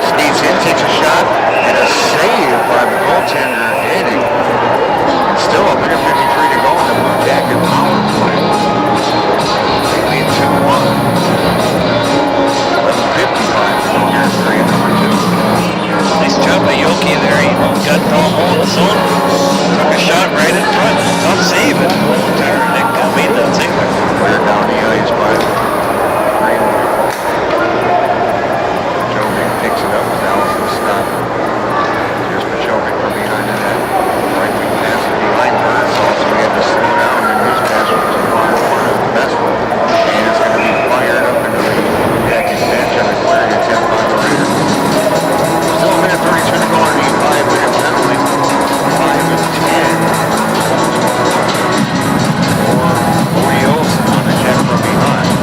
Skates in, takes a shot, and a save by the goaltender, Hibbing. And still a minute 53 to go in the Blue Jacket power play. They lead 2-1. 11:55 to go here in period number 2. Nice job by Yoki there. He got down low in the zone. Took a shot right in front. Tough save. And Nick made that save there. Cleared down the ice by Greenway. Jovic picks it up with Allison Scott. Here's Pachovic from behind the net. Right wing pass behind Birdsall, so we had to slow down in his pass, which was a far corner of the best one. And it's going to be fired up into the Jackets bench on a clearing attempt by the Raiders. Still a minute 32 to go on the 5-minute penalty. 5-10. For Cody Olsen on the check from behind.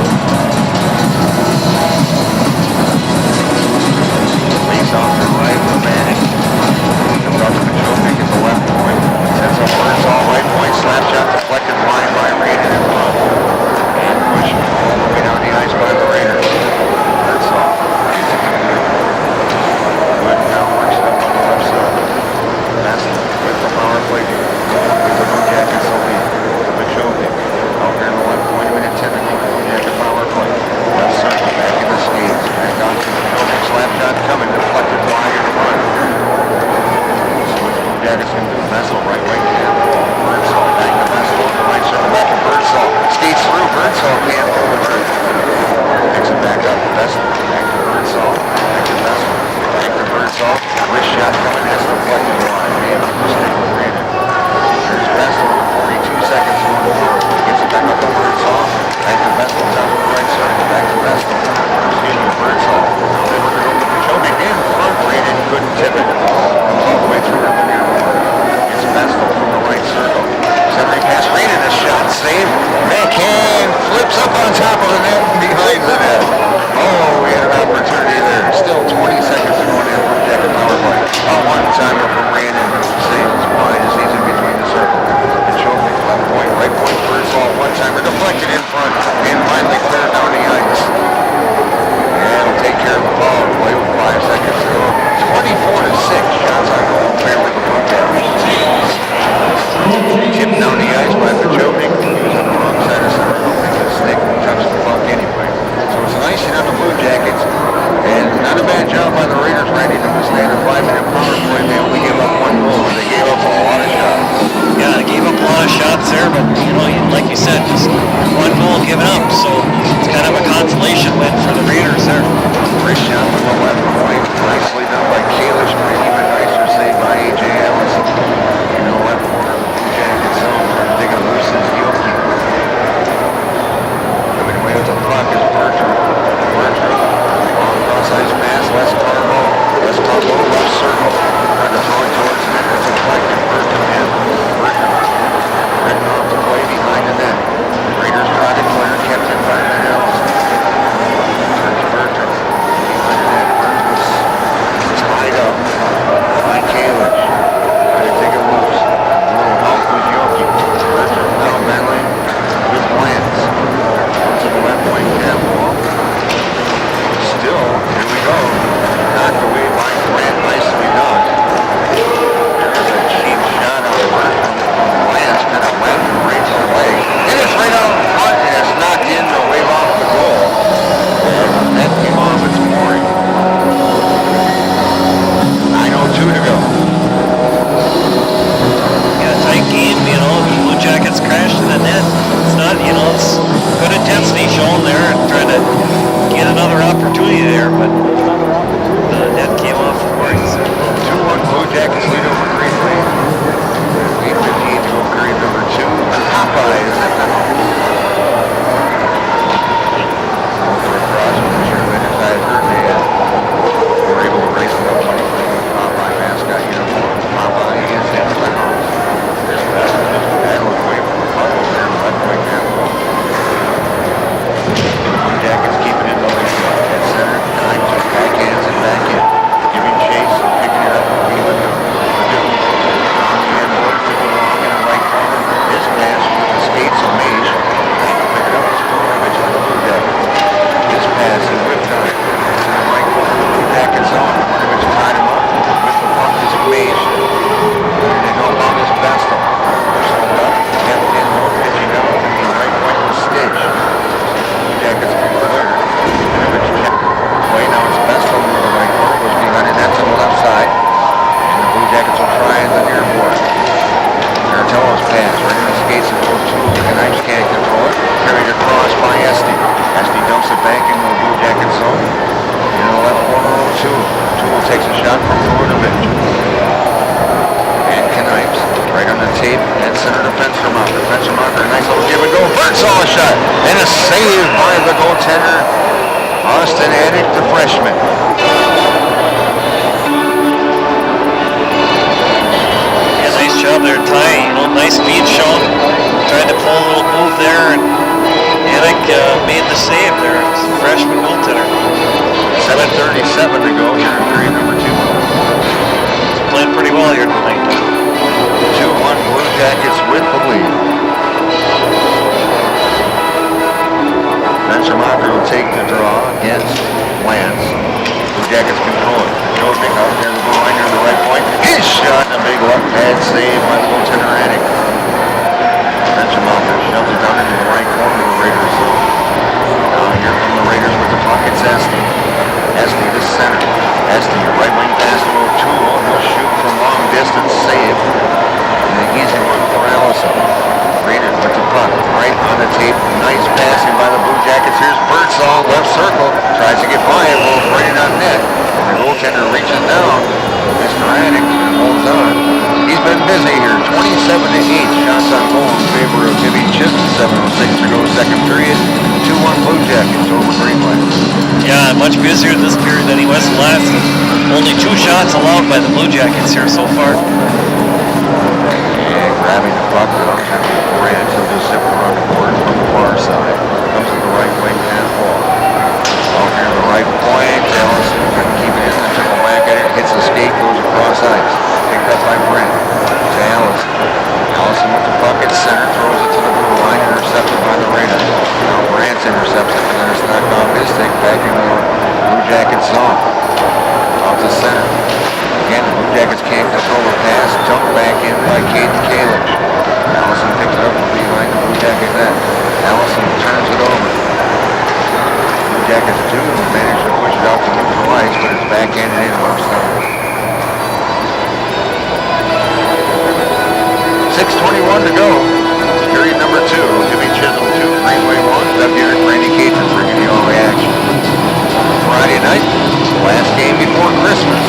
Face off to right with Manning. Comes off to Pachovic at the left point. Sends up Birdsall, right point. Slap shot deflected wide by Reed in front. And pushed all the way down the ice by the Raiders. Birdsall. Good now works it up on the left side. Master with the power play. Gives the Blue Jackets the lead. Pachovic. Out here in the left point. Minute 10 to go. Blue Jacket power play. Left circle back in the skates. Back on to Pachovic. Slap shot coming. Deflected wide in front. So what the Blue Jackets can do. Vessel right wing down the ball. Birdsall back to Vessel. Right circle back to Birdsall. Skates through. Birdsall can't pull the trigger. Picks it back up. Vessel. Back to Birdsall. Back to Vessel. Back to Birdsall. Wrist shot coming. That's deflected wide. Man, stick with Brandon. Here's Vessel. 42 seconds to go. Gets it back up to Birdsall. Back to Vessel. Top of the right circle. Back to Vessel. Excuse me, Birdsall. Now they work it over to Pachovic in front. Brandon couldn't tip it. Comes all the way through to the near wall. It's Vessel from the right circle. Centering pass. Brandon, a shot save. Backhand flips up on top of the net and behind the net. Oh, we had an opportunity there. Still 20 seconds to go in the Blue Jacket power play. A one-timer from Randy. a shot. And a save by the goaltender, Austin Attic, the freshman. Yeah, nice job there, Ty. Nice speed shown. Tried to pull a little move there, and Attic made the save there. Freshman goaltender. 7:37 to go here in period number 2. He's playing pretty well here tonight. 2-1 Blue Jackets with the lead. Benchamacher will take the draw against Lance. Blue Jackets control it. Jovic out there the blue line near the right point. His shot, a big left pad save by the goaltender Attic. Benchamacher shoves it down into the right corner of the Raiders zone. Now here from the Raiders with the puck, it's Esty. Esty to center. Esty, right wing pass to O'Toole. He'll shoot from long distance, save. And an easy one for Allison. Raiders with the puck, right on the tape. Nice passing by the Blue Jackets. Here's Birdsall, left circle. Tries to get by it, rolls right in on net. And the goaltender reaches down. Mr. Attic holds on. He's been busy here. 27-8 shots on goal in favor of Hibbing Chisholm. 7:06 to go, second period. 2-1 Blue Jackets over Greenway. Yeah, much busier this period than he was last. Only 2 shots allowed by the Blue Jackets here so far. And grabbing the puck out to Grant. He'll just zip around the board from the far side. Comes to the right wing half wall. Out here to the right point. Allison couldn't keep it in. They trickle back at it. Hits the skate, goes across ice. Picked up by Brent. To Allison. Allison with the puck at center. Throws it to the blue line. Intercepted by the Raiders. Now Brant intercepts it. And then it's knocked off his stick back into the Blue Jackets zone. Out to center. Again, the Blue Jackets can't control the pass. Dumped back in by Caden Kalish. Allison picks it up behind the Blue Jacket net. Allison turns it over. Blue Jackets do manage to push it out to neutral ice, but it's backhanded in most times. 6:21 to go. Period number 2. Hibbing Chisholm 2, Greenway 1. Deb Derrick, Randy Catrins bringing you all the action. Friday night, last game before Christmas.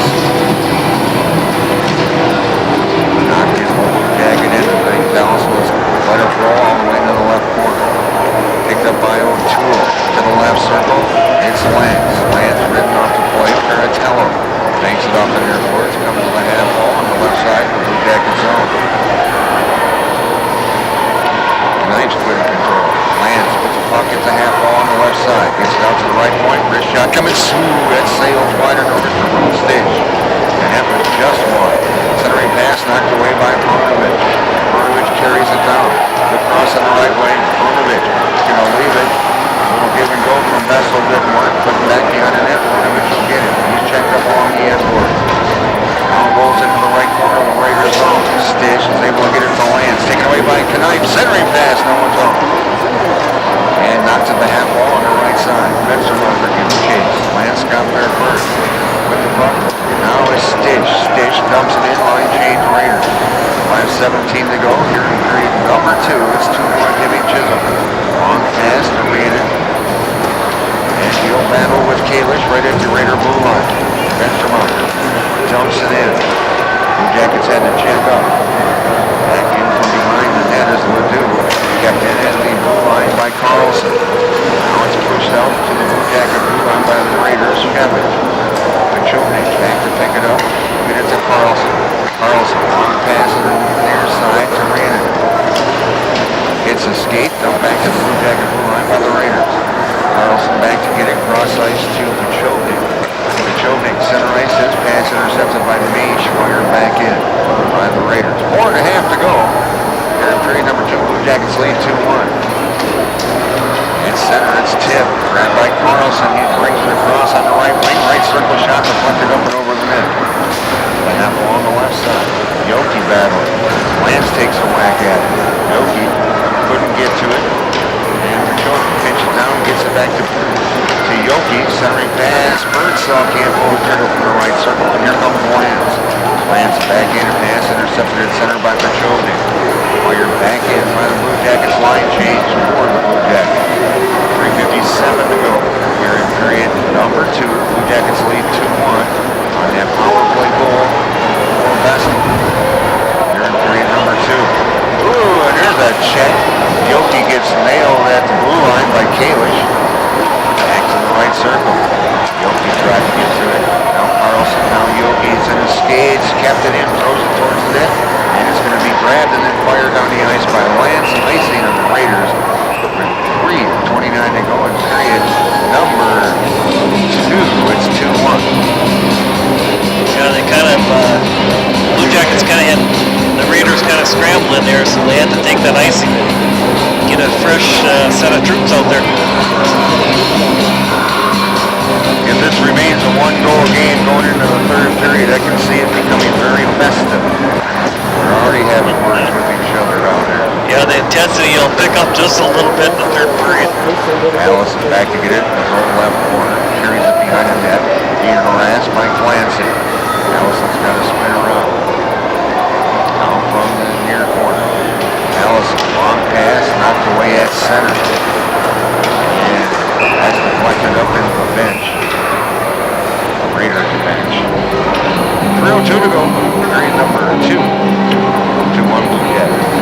Knocked his Blue Jacket in. I think Dallas was let it roll all the way to the left corner. Picked up by O'Toole to the left circle. It's Lance. Lance ridden off the play. Caratello banks it off the near boards. Comes to the half wall on the left side of the Blue Jacket zone. Nice good control. Lance puts the puck at the half wall on the left side. Gets it out to the right point. Wrist shot coming smooth. That sails wide and over for Blue Stitch. And that was just one. Centering pass knocked away by Brunovich. Brunovich carries it down. Good cross on the right wing. Brunovich gonna leave it. A little give and go from Vessel didn't work. Put it back behind the net. Brunovich will get it. He's checked up along the end board. Now rolls into the right corner of the Raiders zone. Stitch is able to get it to Lance. Taken away by Knife. Centering pass. No one's on. And knocked to the half wall on the right side. Benchamacher gives chase. Lance got there first with the puck. Now it's Stitch. Stitch dumps it in. Line change Raiders. 5:17 to go here in period number 2. It's 2-1 Hibbing Chisholm. Long pass to Raider. And he'll battle with Kalish right at the Raider blue line. Benchamacher dumps it in. Blue Jackets had to check up. Back in from behind the net is Ledoux. Kept in at the blue line by Carlson. Now it's pushed out to the Blue Jacket blue line by the Raiders. Kevin. Pachownik back to pick it up. Get it to Carlson. Carlson on the pass to the near side to Rannon. Hits a skate. Dumped back to the Blue Jacket blue line by the Raiders. Carlson back to get it cross ice to Pachownik. Pachownik center ice. His pass intercepted by Meesh. Wired back in by the Raiders. 4.5 to go. Here in period number 2, Blue Jackets lead 2-1. In center, it's Tip. Grabbed by Carlson. He brings it across on the right wing. Right circle shot deflected up and over the net. The half on the left side. Yoki battling. Lance takes a whack at it. Yoki couldn't get to it. And Pachownik pinches down, gets it back to Yoki. Centering pass. Birdsall can't pull the trigger from the right circle. And here comes Lance. Lance back in and pass intercepted at center by Pachownik. Wired back in by the Blue Jackets. Line change for the Blue Jackets. 3:57 to go. Here in period number 2. Blue Jackets lead 2-1 on that power play goal for Vessel. Here in period number 2. Ooh, and here's a check. Yoki gets nailed at there, so they had to take that icing and get a fresh set of troops out there. If this remains a one-goal game going into the third period, I can see it becoming very festive. We're already having words with each other down there. Yeah, the intensity will pick up just a little bit in the third period. Allison back to get it in his own left corner. Carries it behind the net. Being harassed by Clancy. Allison's got to spin around. Down from the near corner. Allison, long pass, knocked away at center. And that's deflected up into the bench. Raiders bench. 3:02 to go. Period number 2. 2-1 Blue Jackets.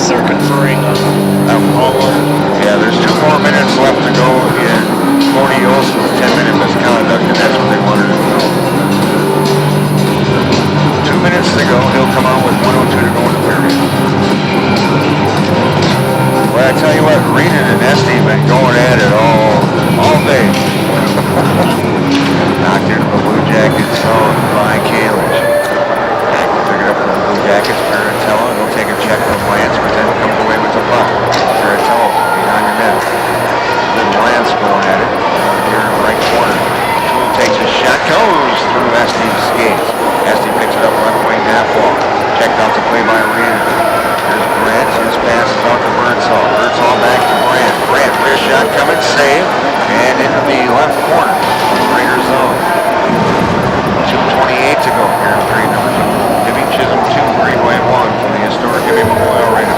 They're conferring all of them. Yeah, there's 2 more minutes left to go in Cody Olsen's 10-minute misconduct, and that's what they wanted to know. 2 minutes to go. He'll come out with 1:02 to go in the period. Well, I tell you what, Renan and Esty have been going at it all day. Knocked into the Blue Jackets zone by Kalish. Pick it up from the Blue Jackets, Parentella. They'll take a check from Lance, but then comes away with the puck. Parentella behind the net. Then Lance going at it. Here in the right corner. Tool takes a shot, goes through Esty's skates. Esty picks it up left wing half wall. Checked out the play by Renan. There's Brandt. His pass is out to Birdsall. Birdsall back to Brandt. Brandt, rear shot coming, save. And into the left corner. Raider zone. 2:28 to go here in period number 2. Hibbing Chisholm 2, Greenway 1 from the historic Hibbing Memorial Arena.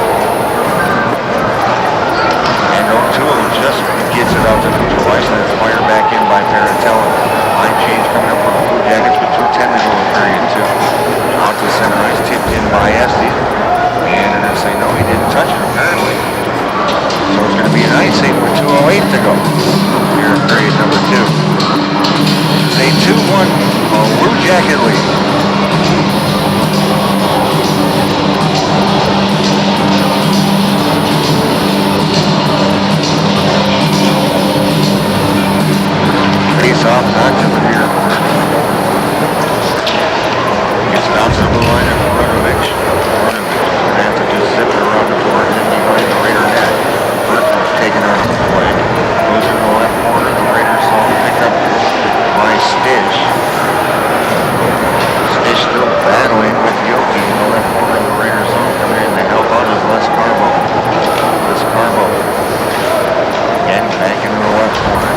And O'Toole just gets it out to neutral ice, and it's fired back in by Parentella. Line change coming up for the Blue Jackets with 2:10 to go in period 2. Out to center ice, tipped in by Esty. And they're going to say, no, he didn't touch it apparently. So it's going to be an icing with 2:08 to go here in period number 2. It's a 2-1 Blue Jacket lead. Face off, not to the near corner. Gets it out to the blue line of Runovich. Runovich is going to have to just zip it around the board and then behind the Raider net. Bertman's taken out of the play. Goes in the left corner. The Raiders all pick up by Stitch. Stitch still battling with Yoki in the left corner of the Raiders zone. Coming in to help out is Les Carbo. Les Carbo. Again, back into the left corner.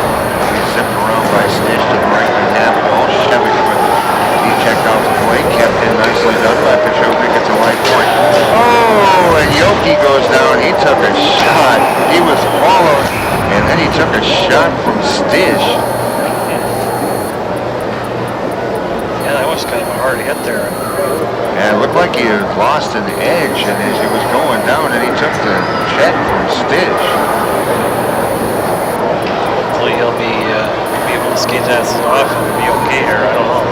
He's zipped around by Stitch to the right and half wall. Shevich with it. He checked out the play. Kept in nicely done by Pechovic at the right point. Oh, and Yoki goes down. He took a shot. He was followed. And then he took a shot from Stitch. Yeah, that was kind of a hard hit there. Yeah, it looked like he had lost an edge, and as he was going down, and he took the check from Stitch. Hopefully he'll be able to skate that off and be okay here. I don't know.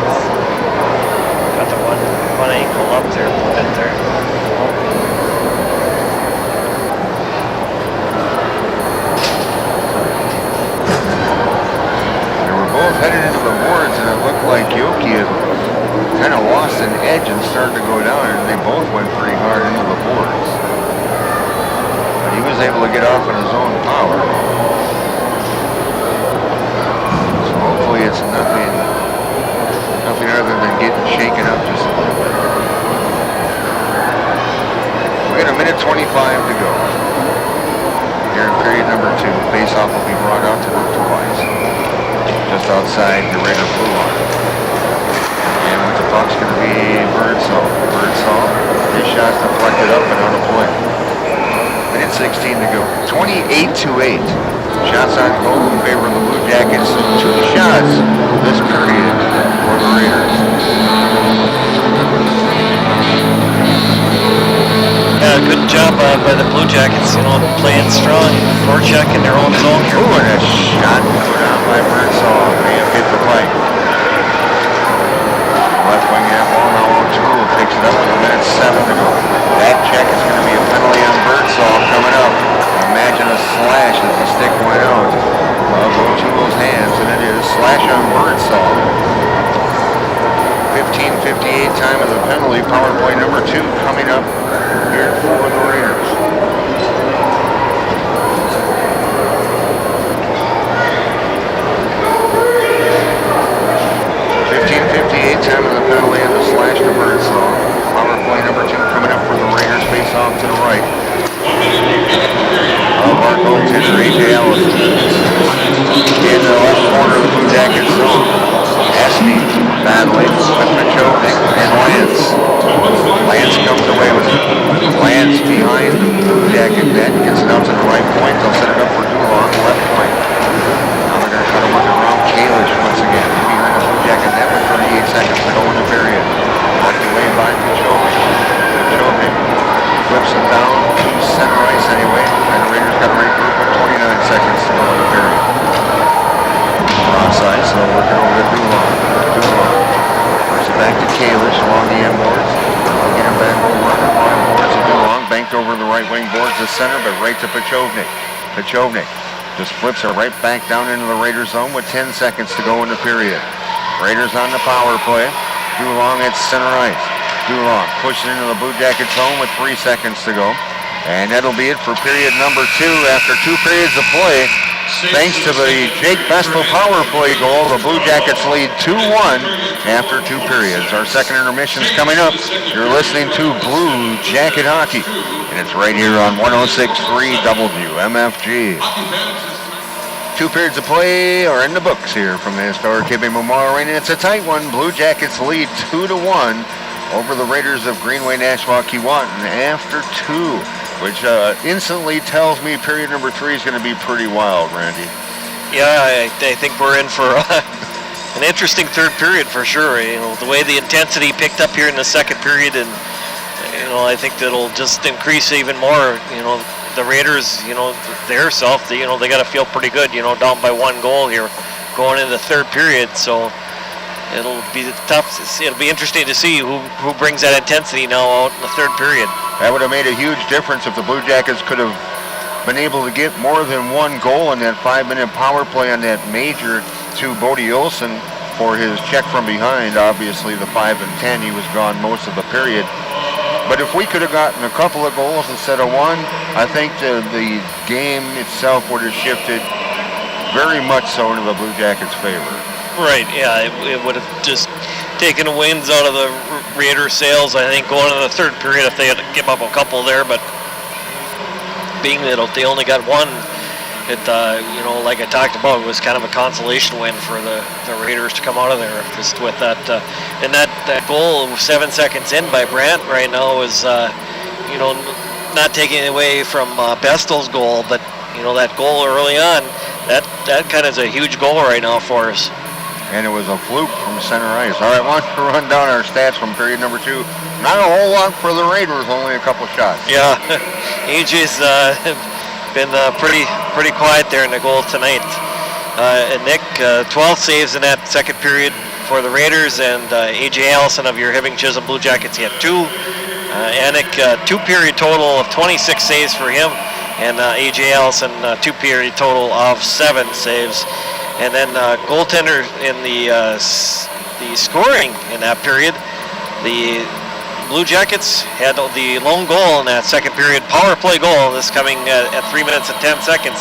Got the one ankle up there a little bit there. They were both headed into the boards, and it looked like Yoki had kind of lost an edge and started to go down, and they both went pretty hard into the boards. But he was able to get off on his own power. So hopefully it's nothing other than getting shaken up just a little bit. We got a minute 25 to go. Here in period number 2, face-off will be brought out to the twice. Just outside the Raider blue line. And with the puck's going to be Birdsall. Birdsall, his shot's deflected up and out of play. Minute 16 to go. 28-8. Shots on goal in favor of the Blue Jackets. 2 shots this period for the Raiders. Yeah, good job by the Blue Jackets, playing strong, forecheck in their own zone here. Ooh, and a shot put on by Birdsall. May have hit the pipe. Left wing half wall, now O'Toole takes it up the penalty. Power play number 2 coming up here for the Raiders. Time of the penalty and the slash to Birdsall. Power play number 2 coming up for the Raiders. Face off to the right of our goaltender, A.J. Allison. In the left corner of the Blue Jackets zone, Esty battling with Machovnik and Lance. Lance comes away with it. Lance behind the Blue Jacket net, gets it out to the right point. They'll set it up for Dulong, left point. Now they're going to try to work it around Kalish once again. Behind the Blue Jacket net with 38 seconds to go in the period. Knocked away by Machovnik. Machovnik flips it down to center ice anyway. And the Raiders got a regroup with 29 seconds to go in the period. Onside, so they'll work it over to Dulong. Dulong works it back to Kalish along the end boards. They'll get him back over on the far boards to Dulong. Banked over the right wing boards to center, but right to Machovnik. Machovnik just flips it right back down into the Raiders zone with 10 seconds to go in the period. Raiders on the power play. Dulong at center ice. Dulong pushes into the Blue Jacket zone with 3 seconds to go. And that'll be it for period number 2 after 2 periods of play. Thanks to the Jake Bestel power play goal, the Blue Jackets lead 2-1 after 2 periods. Our second intermission's coming up. You're listening to Blue Jacket Hockey, and it's right here on 106.3 WMFG. 2 periods of play are in the books here from the historic Hibbing Memorial Arena. It's a tight one. Blue Jackets lead 2-1 over the Raiders of Greenway, Nashua, Keewatin after 2, which instantly tells me period number 3 is going to be pretty wild, Randy. Yeah, I think we're in for an interesting third period for sure. You know, the way the intensity picked up here in the second period, and you know, I think that'll just increase even more. You know, the Raiders, you know, their self, you know, they got to feel pretty good. You know, down by 1 goal here, going into the third period. So it'll be tough. It'll be interesting to see who brings that intensity now out in the third period. That would have made a huge difference if the Blue Jackets could have been able to get more than 1 goal in that 5-minute power play on that major to Bodie Olsen for his check from behind. Obviously, the 5 and 10, he was gone most of the period. But if we could have gotten a couple of goals instead of 1, I think the game itself would have shifted very much so into the Blue Jackets' favor. Right, yeah, it would have just taken the winds out of the Raiders' sails, I think, going into the third period if they had to give up a couple there. But being that they only got 1, it, you know, like I talked about, it was kind of a consolation win for the Raiders to come out of there just with that. And that goal 7 seconds in by Brandt right now is, you know, not taking away from Bestel's goal, but, you know, that goal early on, that kind of is a huge goal right now for us. And it was a fluke from center ice. All right, why don't you run down our stats from period number 2. Not a whole lot for the Raiders, only a couple shots. Yeah, AJ's been pretty quiet there in the goal tonight. And Nick, 12 saves in that second period for the Raiders, and AJ Allison of your Hibbing Chisholm Blue Jackets, he had 2. Anik, 2-period total of 26 saves for him, and AJ Allison, 2-period total of 7 saves. And then goaltender in the scoring in that period, the Blue Jackets had the lone goal in that second period, power play goal. This coming at 3 minutes and 10 seconds.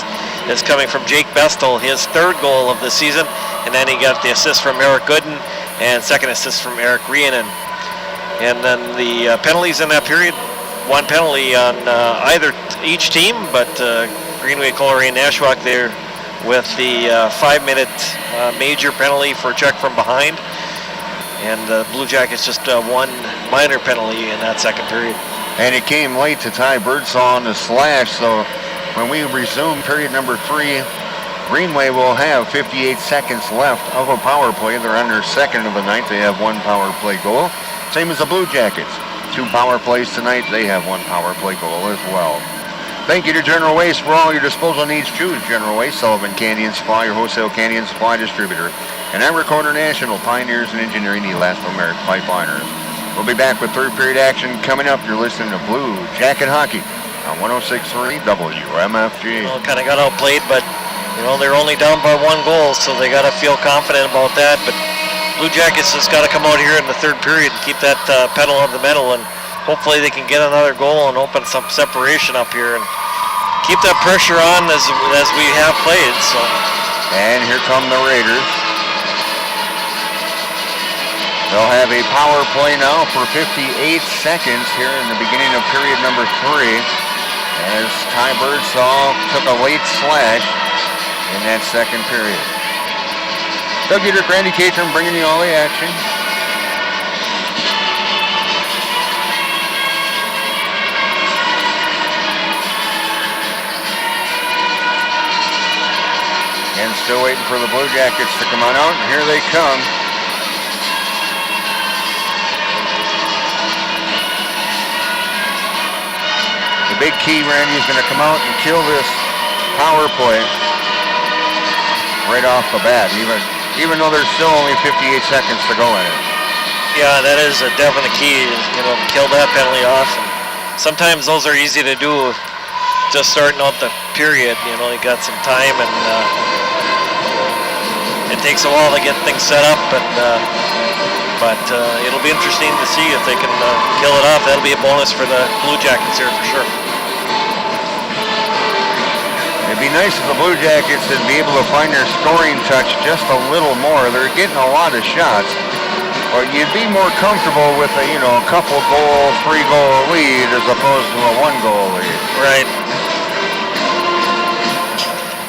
Is coming from Jake Bestel, his 3rd goal of the season, and then he got the assist from Eric Gooden and 2nd assist from Eric Rienan. And then the penalties in that period, 1 penalty on each team, but Greenway, Coleraine, and Nashwauk there with the 5-minute major penalty for a check from behind. And the Blue Jackets just 1 minor penalty in that second period. And it came late to tie Birdsall on the slash, so when we resume period number 3, Greenway will have 58 seconds left of a power play. They're on their 2nd of the night. They have 1 power play goal. Same as the Blue Jackets. 2 power plays tonight. They have 1 power play goal as well. Thank you to General Waste for all your disposal needs. Choose General Waste, Sullivan Candy and Supply, your wholesale candy and supply distributor. And Evercore International, pioneers in engineering, elastomeric pipeliners. We'll be back with third period action coming up. You're listening to Blue Jacket Hockey on 106.3 WMFG. Well, kind of got outplayed, but you know they're only down by 1 goal, so they got to feel confident about that. But Blue Jackets just got to come out here in the third period and keep that pedal on the metal, and hopefully they can get another goal and open some separation up here and keep that pressure on as we have played. So. And here come the Raiders. They'll have a power play now for 58 seconds here in the beginning of period number 3, as Ty Birdsall took a late slash in that second period. Doug Dietrich, Randy Catron bringing you all the action. And still waiting for the Blue Jackets to come on out, and here they come. The big key, Randy, is going to come out and kill this power play right off the bat, even though there's still only 58 seconds to go in it. Yeah, that is a definite key, to kill that penalty off. And sometimes those are easy to do just starting out the period. You got some time, and it takes a while to get things set up, but it'll be interesting to see if they can kill it off. That'll be a bonus for the Blue Jackets here for sure. It'd be nice if the Blue Jackets would be able to find their scoring touch just a little more. They're getting a lot of shots, but you'd be more comfortable with a couple goal, 3-goal lead as opposed to a 1-goal lead. Right.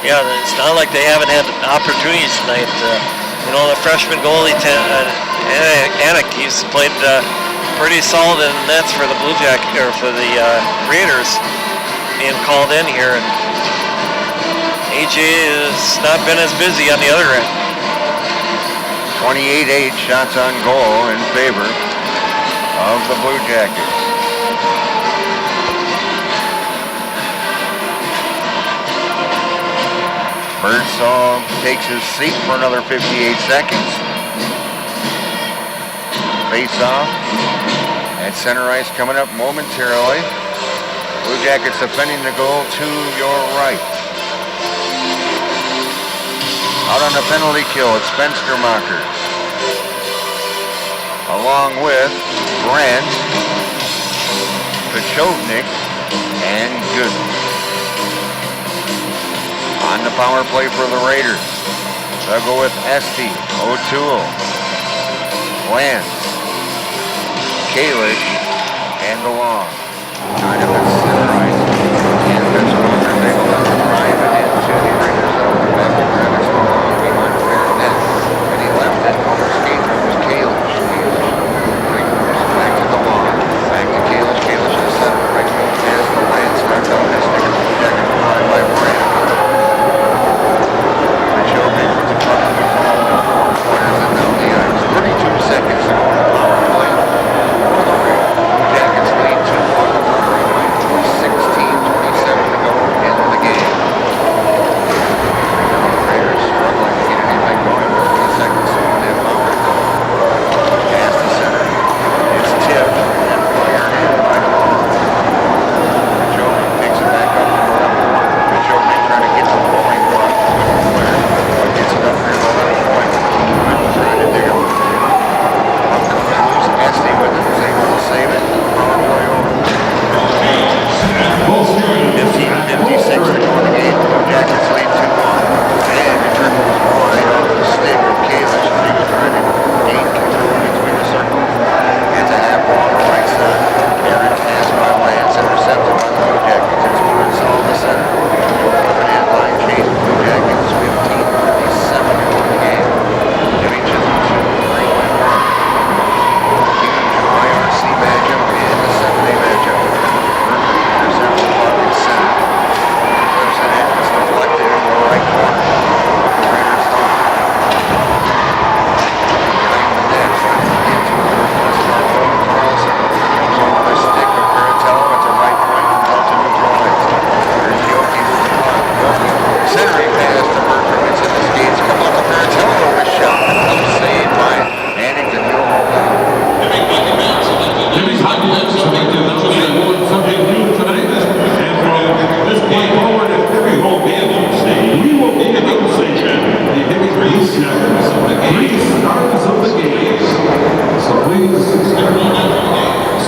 Yeah, it's not like they haven't had opportunities tonight. The freshman goalie, Anik, he's played pretty solid in nets for the Blue Jackets, or for the Raiders, being called in here. And AJ has not been as busy on the other end. 28-8 shots on goal in favor of the Blue Jackets. Birdsall takes his seat for another 58 seconds. Face off at center ice coming up momentarily. Blue Jackets defending the goal to your right. Out on the penalty kill, it's Fenstermacher, along with Brandt, Pachotnik, and Gooden. On the power play for the Raiders, they'll go with Esty, O'Toole, Lance, Kalish, and DeLong. Trying to center ice, and Fenstermacher is able to drive it into the Raiders out the back of Travis DeLong behind the fair net. And he left it over skate. It was Kalish. Back to DeLong. Back to Kalish. Kalish is set right as the Lance starts out his stick. Jacket behind by Brandt. Pachotnik with the puck to the four-pointers and down the ice. 32 seconds to go on the power play for the Raiders.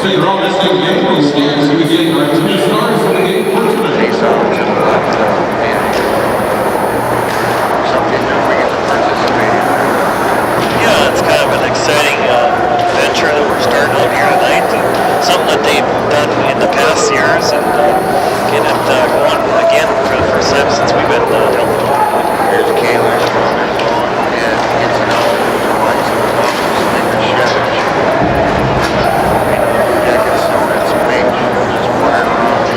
State all the state baseball stands to begin our two stars for the game for tonight. Face off to the left, and something new we get to participate in. Yeah, it's kind of an exciting venture that we're starting out here tonight. Something that they've done in the past years, and get it going again for the first time since we've been helping out. Here's Kalish on his phone, and gets it out to the lights of the Buffalo Snickers Chevy. Blue Jackets know that's big, just put it on.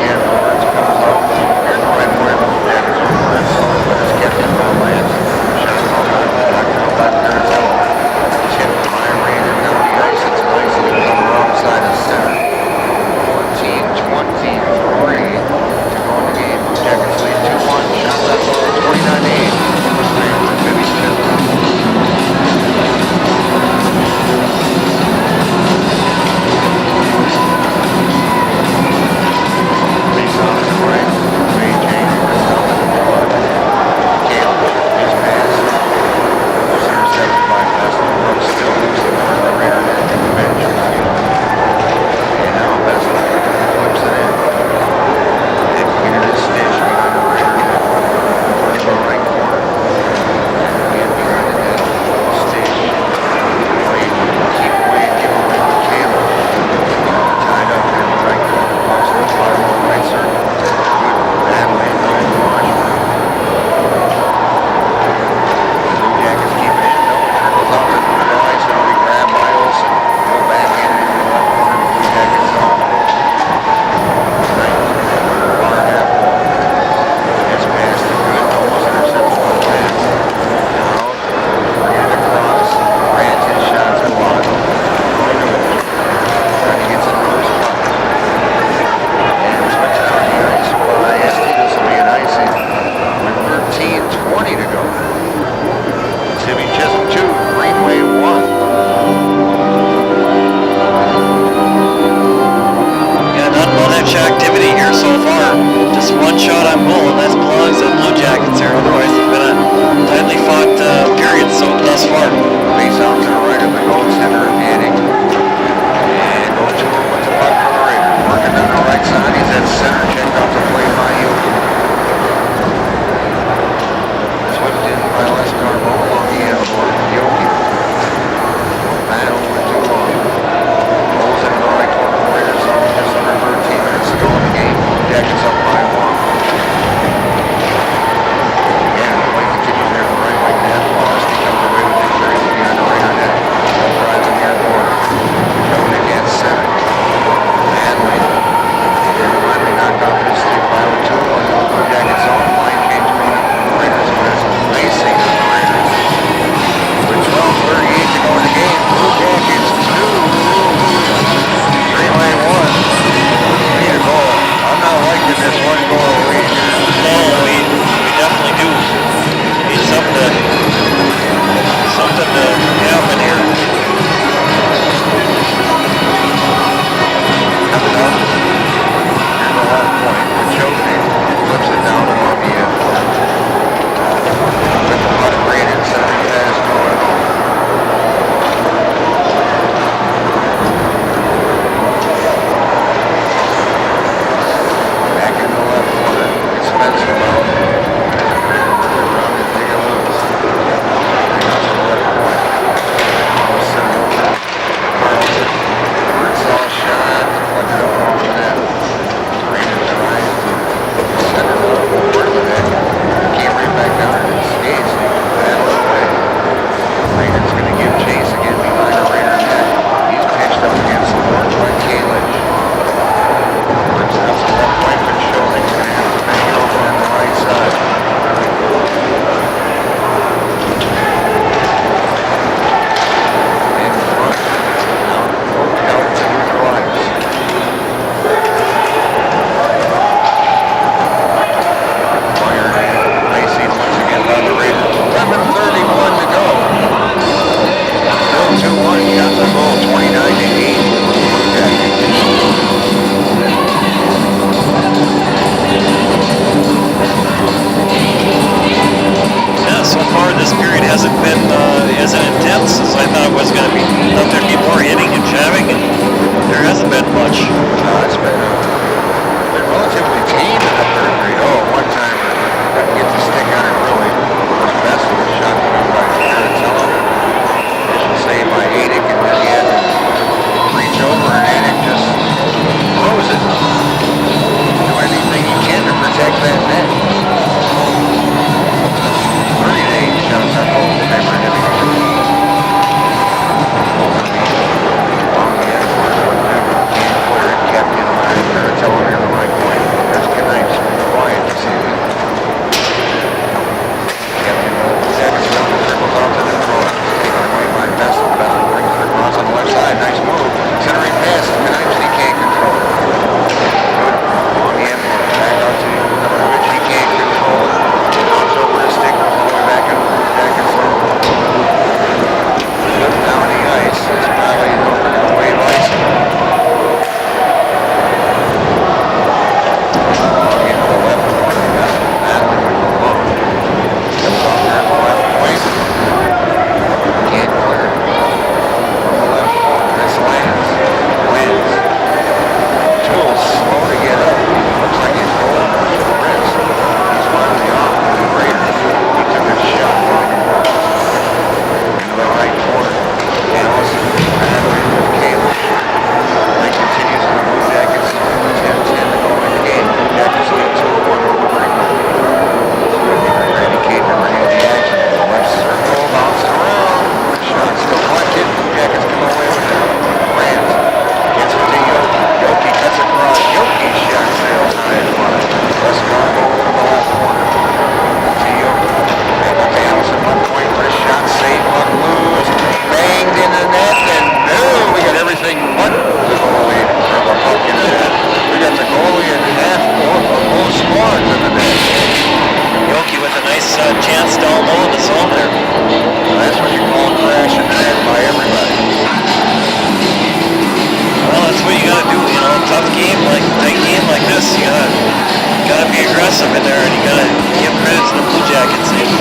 in there, and you gotta give credit to the Blue Jackets. They've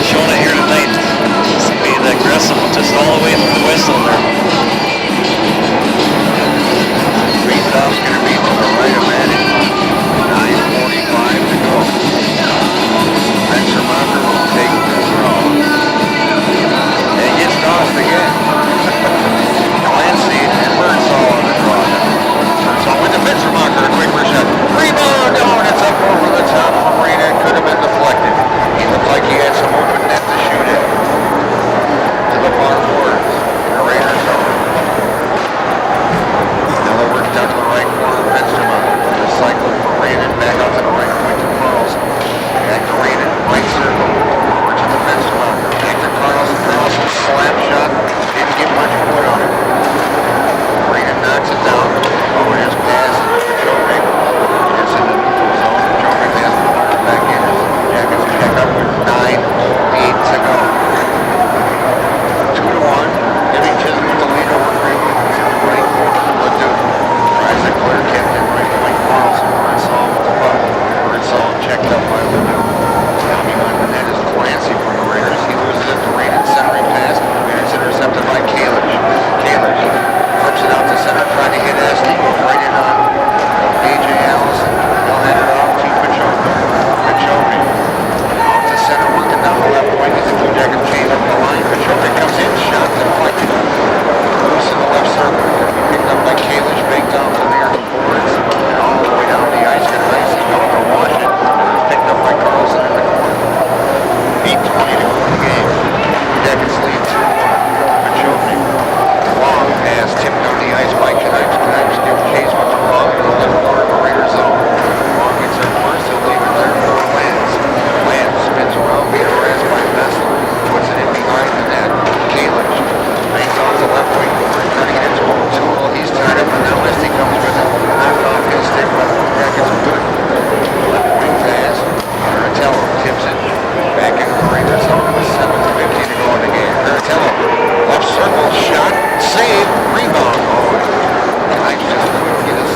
shown it here tonight. Being aggressive just all the way through the whistle there. Faceoff's going to be to the right of that. 9:45 to go. Spencer Mocker will take the draw. And it gets tossed again. Clancy and Birdsall on the draw. Birdsall with the Spencer Mocker, a quick shot. Rebound! Oh, and it's up over the top of Marina. It could have been deflected. He looked like he had some open net to shoot it. To the far boards. In the Raiders zone. Another work down to the right corner. Spencer Mocker. The cycle for Brandon. Back out to the right point to Carlson. Back to Brandon. Right circle. Over to the Spencer Mocker. Back to Carlson. Carlson slap shot. Didn't get much wood on it. Brandon knocks it down. Oh, here's pass. Hibbing. It's in the neutral zone. Hibbing has the corner back in. Jackets pick up with 9:08 to go. 2-1. Hibbing Chisholm with the lead over Greenway. Right corner. Ledoux. Tries to clear kept in right point. Carlson. Birdsall with the puck. Birdsall checked up by Ledoux. Down behind the net is Clancy from the Raiders. He loses it to Raiden. Centering pass. And it's intercepted by Kalish. Kalish flips it out to center. Trying to hit Esty. Goes right in on A.J. Allison. He'll hand it off to Pachovi. Pachovi. Off to center. Working down the left point. He's a Blue Jacket chain up the line. Pachovi comes in. Shot deflected. Loose in the left circle. Picked up by Kalish. Baked off the near boards. And all the way down the ice. Got a nice going to wash it. Picked up by Carlson in the corner. 8:20 to go in the game. Blue Jackets lead 2-1. Pachovi. Long pass tipped on the ice by Knives. Knives give chase with the ball in the left corner of the Raiders zone. Long gets there first. He'll leave it there for Lance. Lance spins around, beat harassed by Messler. Puts it in behind the net. Kalish bangs off the left wing. Turning it into O'Toole. He's tied up, and now Esty comes with it. Knocked off his stick, but the Blue Jackets good. Left wing pass. Aratello tips it back into the Raiders zone with 7:50 to go in the game. Aratello, left circle, shot, save, rebound. Oh, Knight just couldn't get his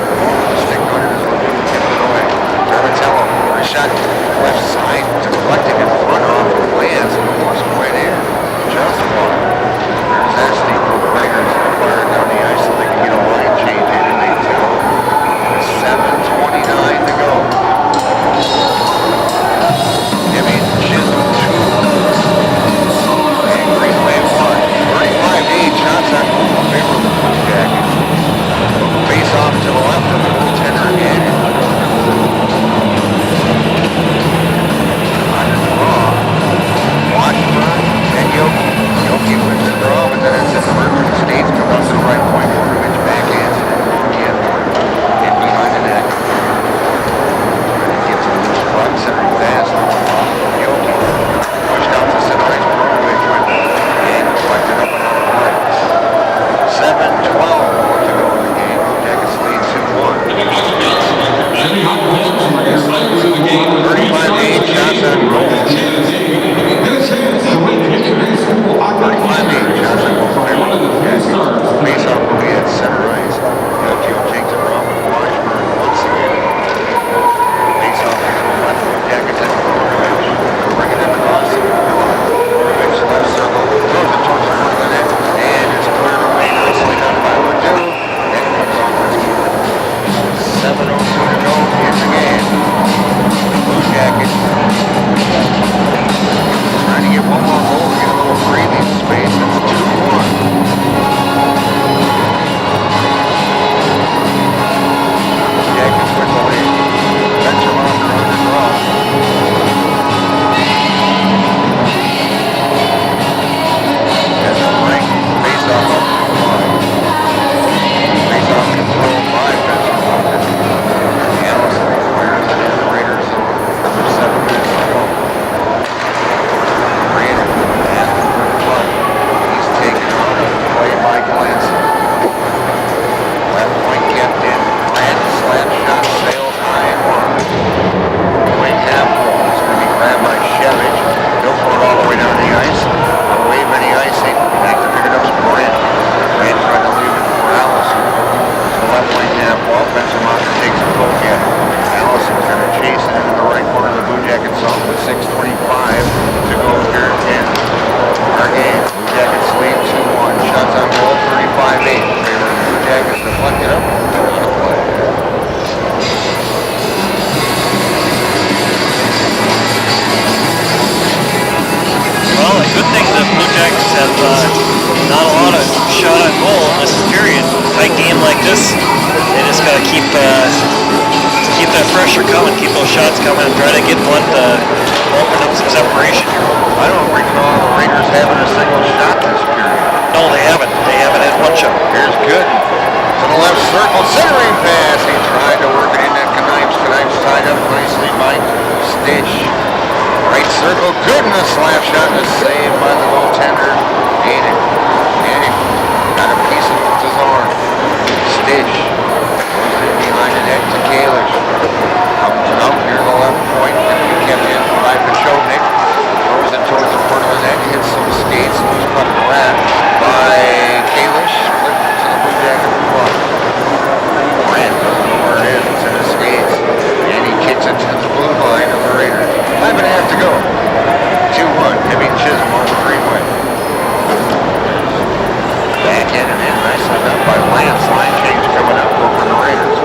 stick on it as well. Tipped it away. Aratello, shot left side, deflecting in front off of Lance, and almost went in. Just one. There's Esty. The Raiders fired down the ice so they can get a line change in, and they do. 7:29 to go. Hibbing Chisholm 2. And Greenway 1. 35-8 shots on goal in favor of the Blue Jackets. Face off to the left of the goaltender again. On the draw. Washburn and Yoki. Yoki wins the draw, but then it's in the Mercury States. Comes out to the right point. Borgovich backhands it again. In behind the net. Gets a loose puck, centering fast. Yoki pushed out to center ice. Borgovich with it. And deflected up and out of play. 7:12 to go in the game. Jackets lead 2-1. 35-8 shots on goal. 35-8 shots on goal. Face off will be at center ice. Yoki takes it around with Washburn once again. Face off to the left. Jackets at Borgovich. Bring it in across. Borgovich left circle. Throws it towards the front of the net. And it's cleared away nicely done by Ledoux. And comes off the team. 7:02 to go in the game. Blue Jackets trying to get one more goal to get a little breathing space. It's 2-1. Jackets with the lead. Spencer Mocker on the draw. As a break, face off up to the line. Face off controlled by Spencer Mocker. Allison fires it in the Raiders zone. Under 7 minutes to go. Brandon asking for the puck. He's taken out of play by Clancy. Left point kept in. Brandon slap shot sails high and wide. Wing half wall. It's going to be grabbed by Shevich. He'll throw it all the way down the ice. A wave in the icing. Back to pick it up is Brandon. Brandon trying to leave it for Allison. The left wing half wall. Spencer Mocker takes a poke at it. Allison's going to chase it into the right corner. that pressure coming, keep those shots coming, and try to get one to open up some separation here. I don't recall the Raiders having a single shot this period. No, they haven't. They haven't had one shot. Here's Gooden to the left circle, centering pass. He tried to work it in at Knifes. Knifes tied up nicely by Stitch. Right circle, Gooden, a slap shot, and a save by the goaltender. Aiden got a piece of it with his arm. Stitch goes in behind the net to Kalish. Out near the left point, and he kept in by Pachovnik. Throws it towards the front of the net, hits some skates, loose puck grab by Kalish. Flip to the Blue Jacket blue line. Grant doesn't know where it is, it's in his skates. And he kicks it to the blue line of the Raiders. 5.5 to go. 2-1, Hibbing Chisholm over Greenway. Back in and in, nicely done by Lance. Line change coming up over the Raiders.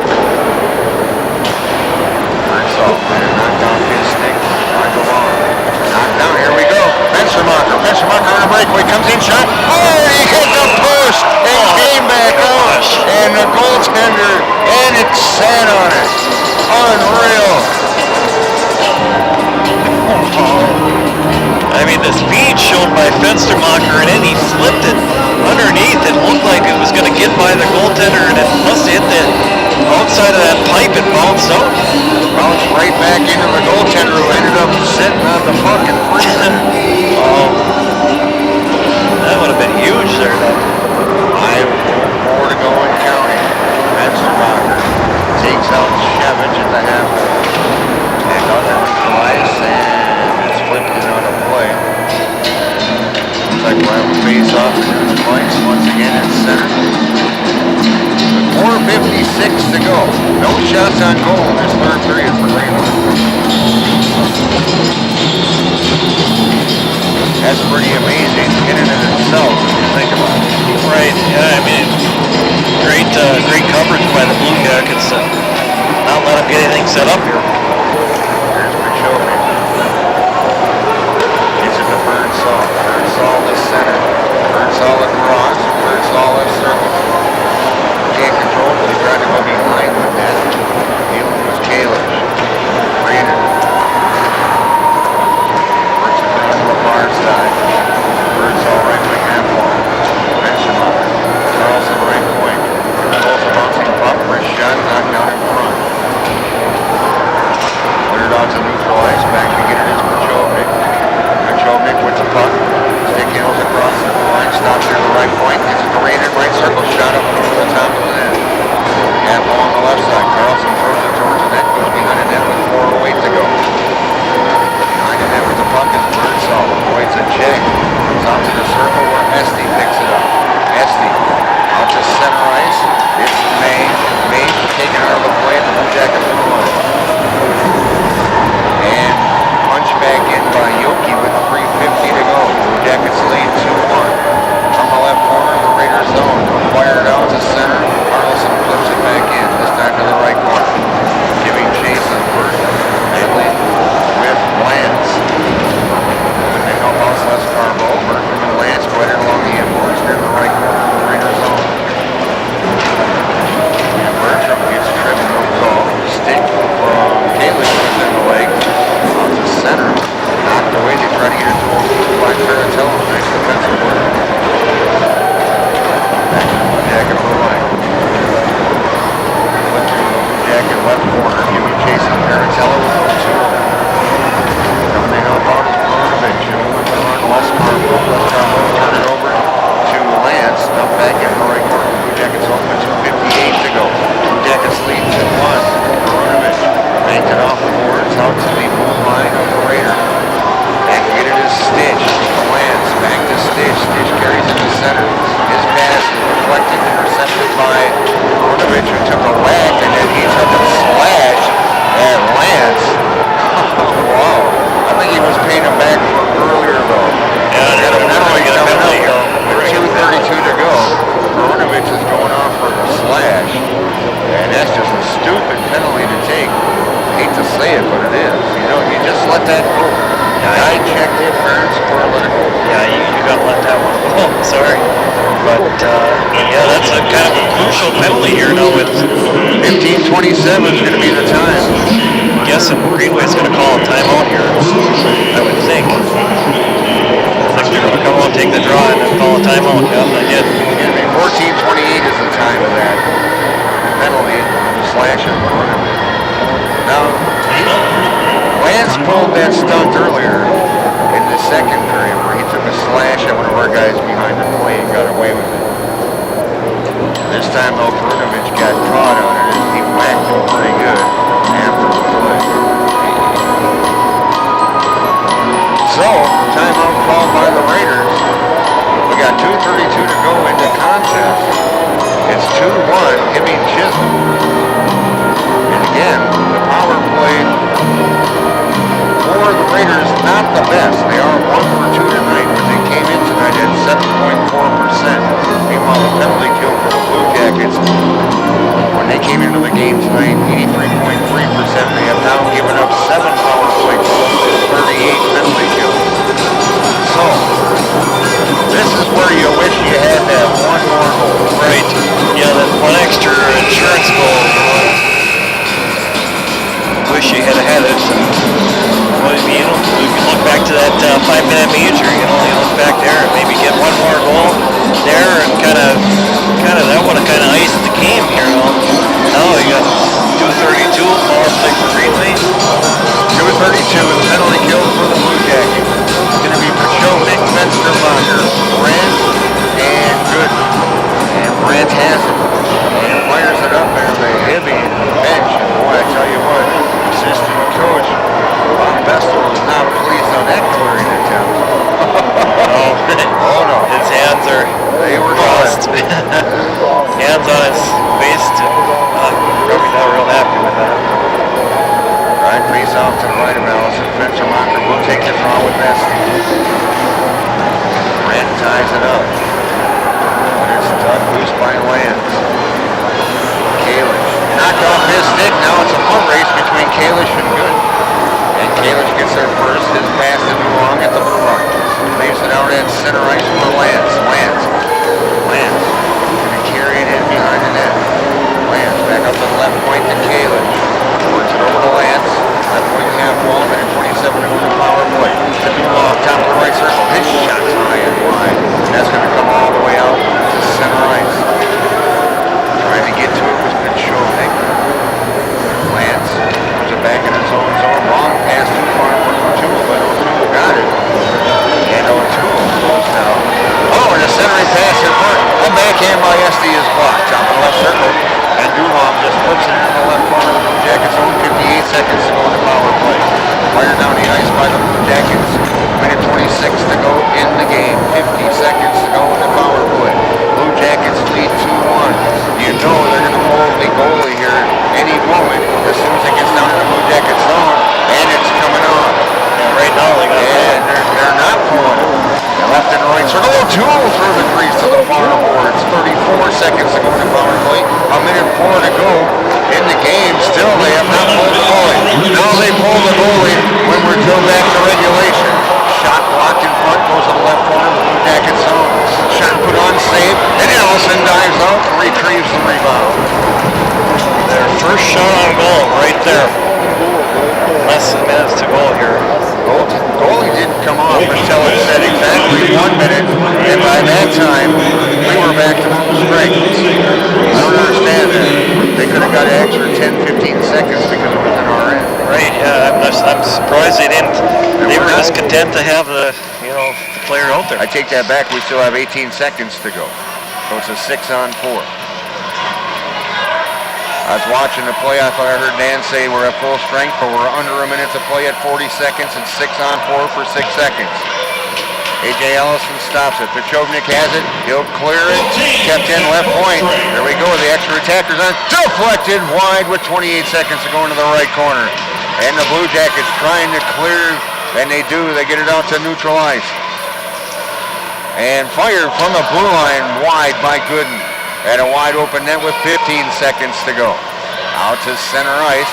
Knocked off his stick. Right along. Knocked down. Here we go. Fenstermacher on a breakaway. Comes in shot. Oh, he hit the post and came back out. And the goaltender, and it sat on it. Unreal. I mean, the speed shown by Fenstermacher, and then he flipped it underneath. It looked like it was going to get by the goaltender, and it must have hit the outside of that pipe and bounced out. Bounced right back into the goaltender, who ended up sitting on the fucking freezer. Oh, that would have been huge there. 5:04 to go in counting. Fenstermacher takes out Shevich at the half. Back out there with Elias, and it's flipped in on a play. Looks like we'll have a face-off. Here's Elias once again in center. 4:56 to go. No shots on goal in this third period for Greenway. That's pretty amazing in and of itself when you think about it. Right, yeah, I mean, great coverage by the Bluejackets to not let them get anything set up here. Here's Pachovnik. Gets it to Birdsall. Birdsall to center. Birdsall across. Birdsall left circle. Can't control, but he tried to go behind with that. Dealing with Kalish. Rainer. Works it down to the far side. Birdsall right wing half wall. Fenstermacher. Carlson right point. Pulls a bouncing puck for a shot knocked down in front. Underdogs a neutral ice. Back to get it is Pachovnik. Pachovnik with the puck. Stick handles across the line. Stops near the right point. Gets it to Rainer. Right circle shot up over the top of the net. Half ball on the left side. Carlson throws it towards the net. Goes behind the net with 4:08 to go. Behind the net with the puck is Birdsall. Avoids a check. Comes out to the circle where Esty picks it up. Esty out to center ice. It's May. May taken out of the play at the Blue Jacket blue line. And punched back in by Yoki with 3:50 to go. Blue Jackets lead 2-1. From the left corner of the Raiders zone. Fired out to center. Carlson flips it back in. This time to the right corner. Giving chase on first. Bailey with Lance. Moving to help out Sles Carbo. Bergman and Lance go ahead along the inboards near the right corner of the Raiders zone. And Bertram gets tripped, no call. Stick from Kalish within the leg. Out to center. Knocked away. They try to get it to Black Ferratello. Nice defensive work. Back to the Blue Jacket blue line. Flip to the Blue Jacket left corner. Giving chase on Ferratello with 0-2. Coming to help out is Brunovich. Moving to run West Carbo. West Carbo turn it over to Lance. Dump back in the right corner. Blue Jackets open with 2:58 to go. Blue Jackets lead 2-1. Brunovich banked it off the boards out to the blue line of the Raiders. Back to get it is Stitch. To Lance. Back to Stitch. Stitch carries it to center. His pass is deflected, intercepted by Brunovich, who took a whack, and then he took a slash at Lance. 28-27 is going to be the time. Guessing Greenway's going to call a timeout here. I would think. I think they're going to come out, take the draw, and then call a timeout. Yeah, I did. It's going to be 14-28 is the time of that penalty, slash of the tournament. Now, Lance pulled that stunt earlier in the second period where he took a slash at one of our guys behind the play and got away with it. This time, though, Brunovich got caught on it and he whacked him pretty good after the play. So, timeout called by the Raiders. We got 2:32 to go in the contest. It's 2-1, Hibbing Chisholm. And again, the power play for the Raiders, not the best. They are 1 for 2 tonight, but they came in tonight at 7.4%. Meanwhile, the penalty kill for the Bluejackets, when they came into the game tonight, 83.3%. They have now given up 7 power play goals and 38 penalty kills. So, this is where you wish you had that one more goal. Right. Yeah, that one extra insurance goal. Wish you had had it. Well, you know, if you look back to that 5-minute major, you look back there and maybe get one more goal there and kind of that would have kind of iced the game here. Now you got 2:32 power play for Greenway. 2:32 and penalty kill for the Blue Jackets. It's going to be Pachovic, Fenstermacher, Brandt, and Good. And Brandt has it. And fires it up there by Hibbing and the bench. And boy, I tell you what, assistant coach Bob Bestel is not pleased on that clearing attempt. Oh no. His hands are crossed. Hands on his waist. Probably not real happy with that. Right, face off to the right of Allison. Fenstermacher will take the draw with Bestel. Brandt ties it up. But it's dug loose by Lance. Kalish knocked off his stick. Now it's a foot race between Kalish and Good. And Kalish gets there first. His pass to Long at the blue line. Leaves it out at center ice for Lance. Lance going to carry it in behind the net. Lance back up to the left point to Kalish. Works it over to Lance. Left point half wall. Minute 27 to go to power play. To Long, top of the right circle. His shot's high and wide. That's going to come all the way out to center ice. Trying to get to it was Pachovic. Lance puts it back in his own zone. Long pass too far for O'Toole, but O'Toole got it. And O'Toole goes now. Oh, and a centering pass in front. A backhand by Esty is blocked. Top of the left circle. And Dulong just puts it in the left corner of the Blue Jackets' own. 58 seconds to go in the power play. Fired down the ice by the Blue Jackets. Minute 26 to go in the game. 50 seconds to go in the power play. Blue Jackets lead 2-1. You know they're going to pull the goalie here any moment as soon as it gets down in the Blue Jackets zone. And it's coming on. Yeah, right now they got they're not pulling it. Left and right circle. O'Toole through the crease to the far boards. 34 seconds to go in the power play. A minute 4 to go in the game. Still, they have not pulled the goalie. Now they pull the goalie when we're drilled back to regulation. Shot blocked in front, goes to the left corner of the Blue Jackets zone. Shot put on, save, and Allison dives out and retrieves the rebound. their first shot on goal right there. Less than minutes to go here. Goalie didn't come off until it said exactly 1 minute, and by that time, we were back to full strength. I don't understand that. They could have got an extra 10, 15 seconds because it was in our end. Right, yeah, I'm surprised they didn't. They were just content to have the player out there. I take that back. We still have 18 seconds to go. So it's a 6-on-4. I was watching the play. I thought I heard Dan say we're at full strength, but we're under a minute to play at 40 seconds and 6-on-4 for 6 seconds. A.J. Ellison stops it. Pachovic has it. He'll clear it. Kept in left point. There we go. The extra attacker's on. Deflected wide with 28 seconds to go into the right corner. And the Blue Jackets trying to clear, and they do. They get it out to neutral ice. And fired from the blue line wide by Gooden. At a wide open net with 15 seconds to go. Out to center ice.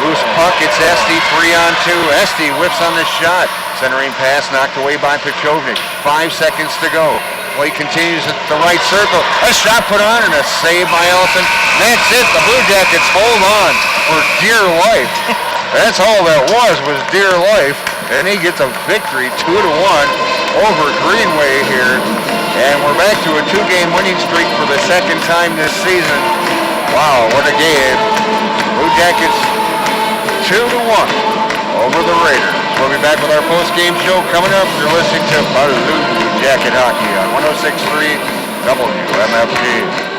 Loose puck, it's Esty, 3-on-2. Esty whips on the shot. Centering pass knocked away by Pachovic. 5 seconds to go. Play continues at the right circle. A shot put on and a save by Ellison. That's it. The Blue Jackets hold on for dear life. That's all that was dear life. And he gets a victory 2-1 over Greenway here. And we're back to a 2-game winning streak for the second time this season. Wow, what a game. Blue Jackets 2-1 over the Raiders. We'll be back with our post-game show coming up. You're listening to Blue Jacket Hockey on 106.3 WMFG.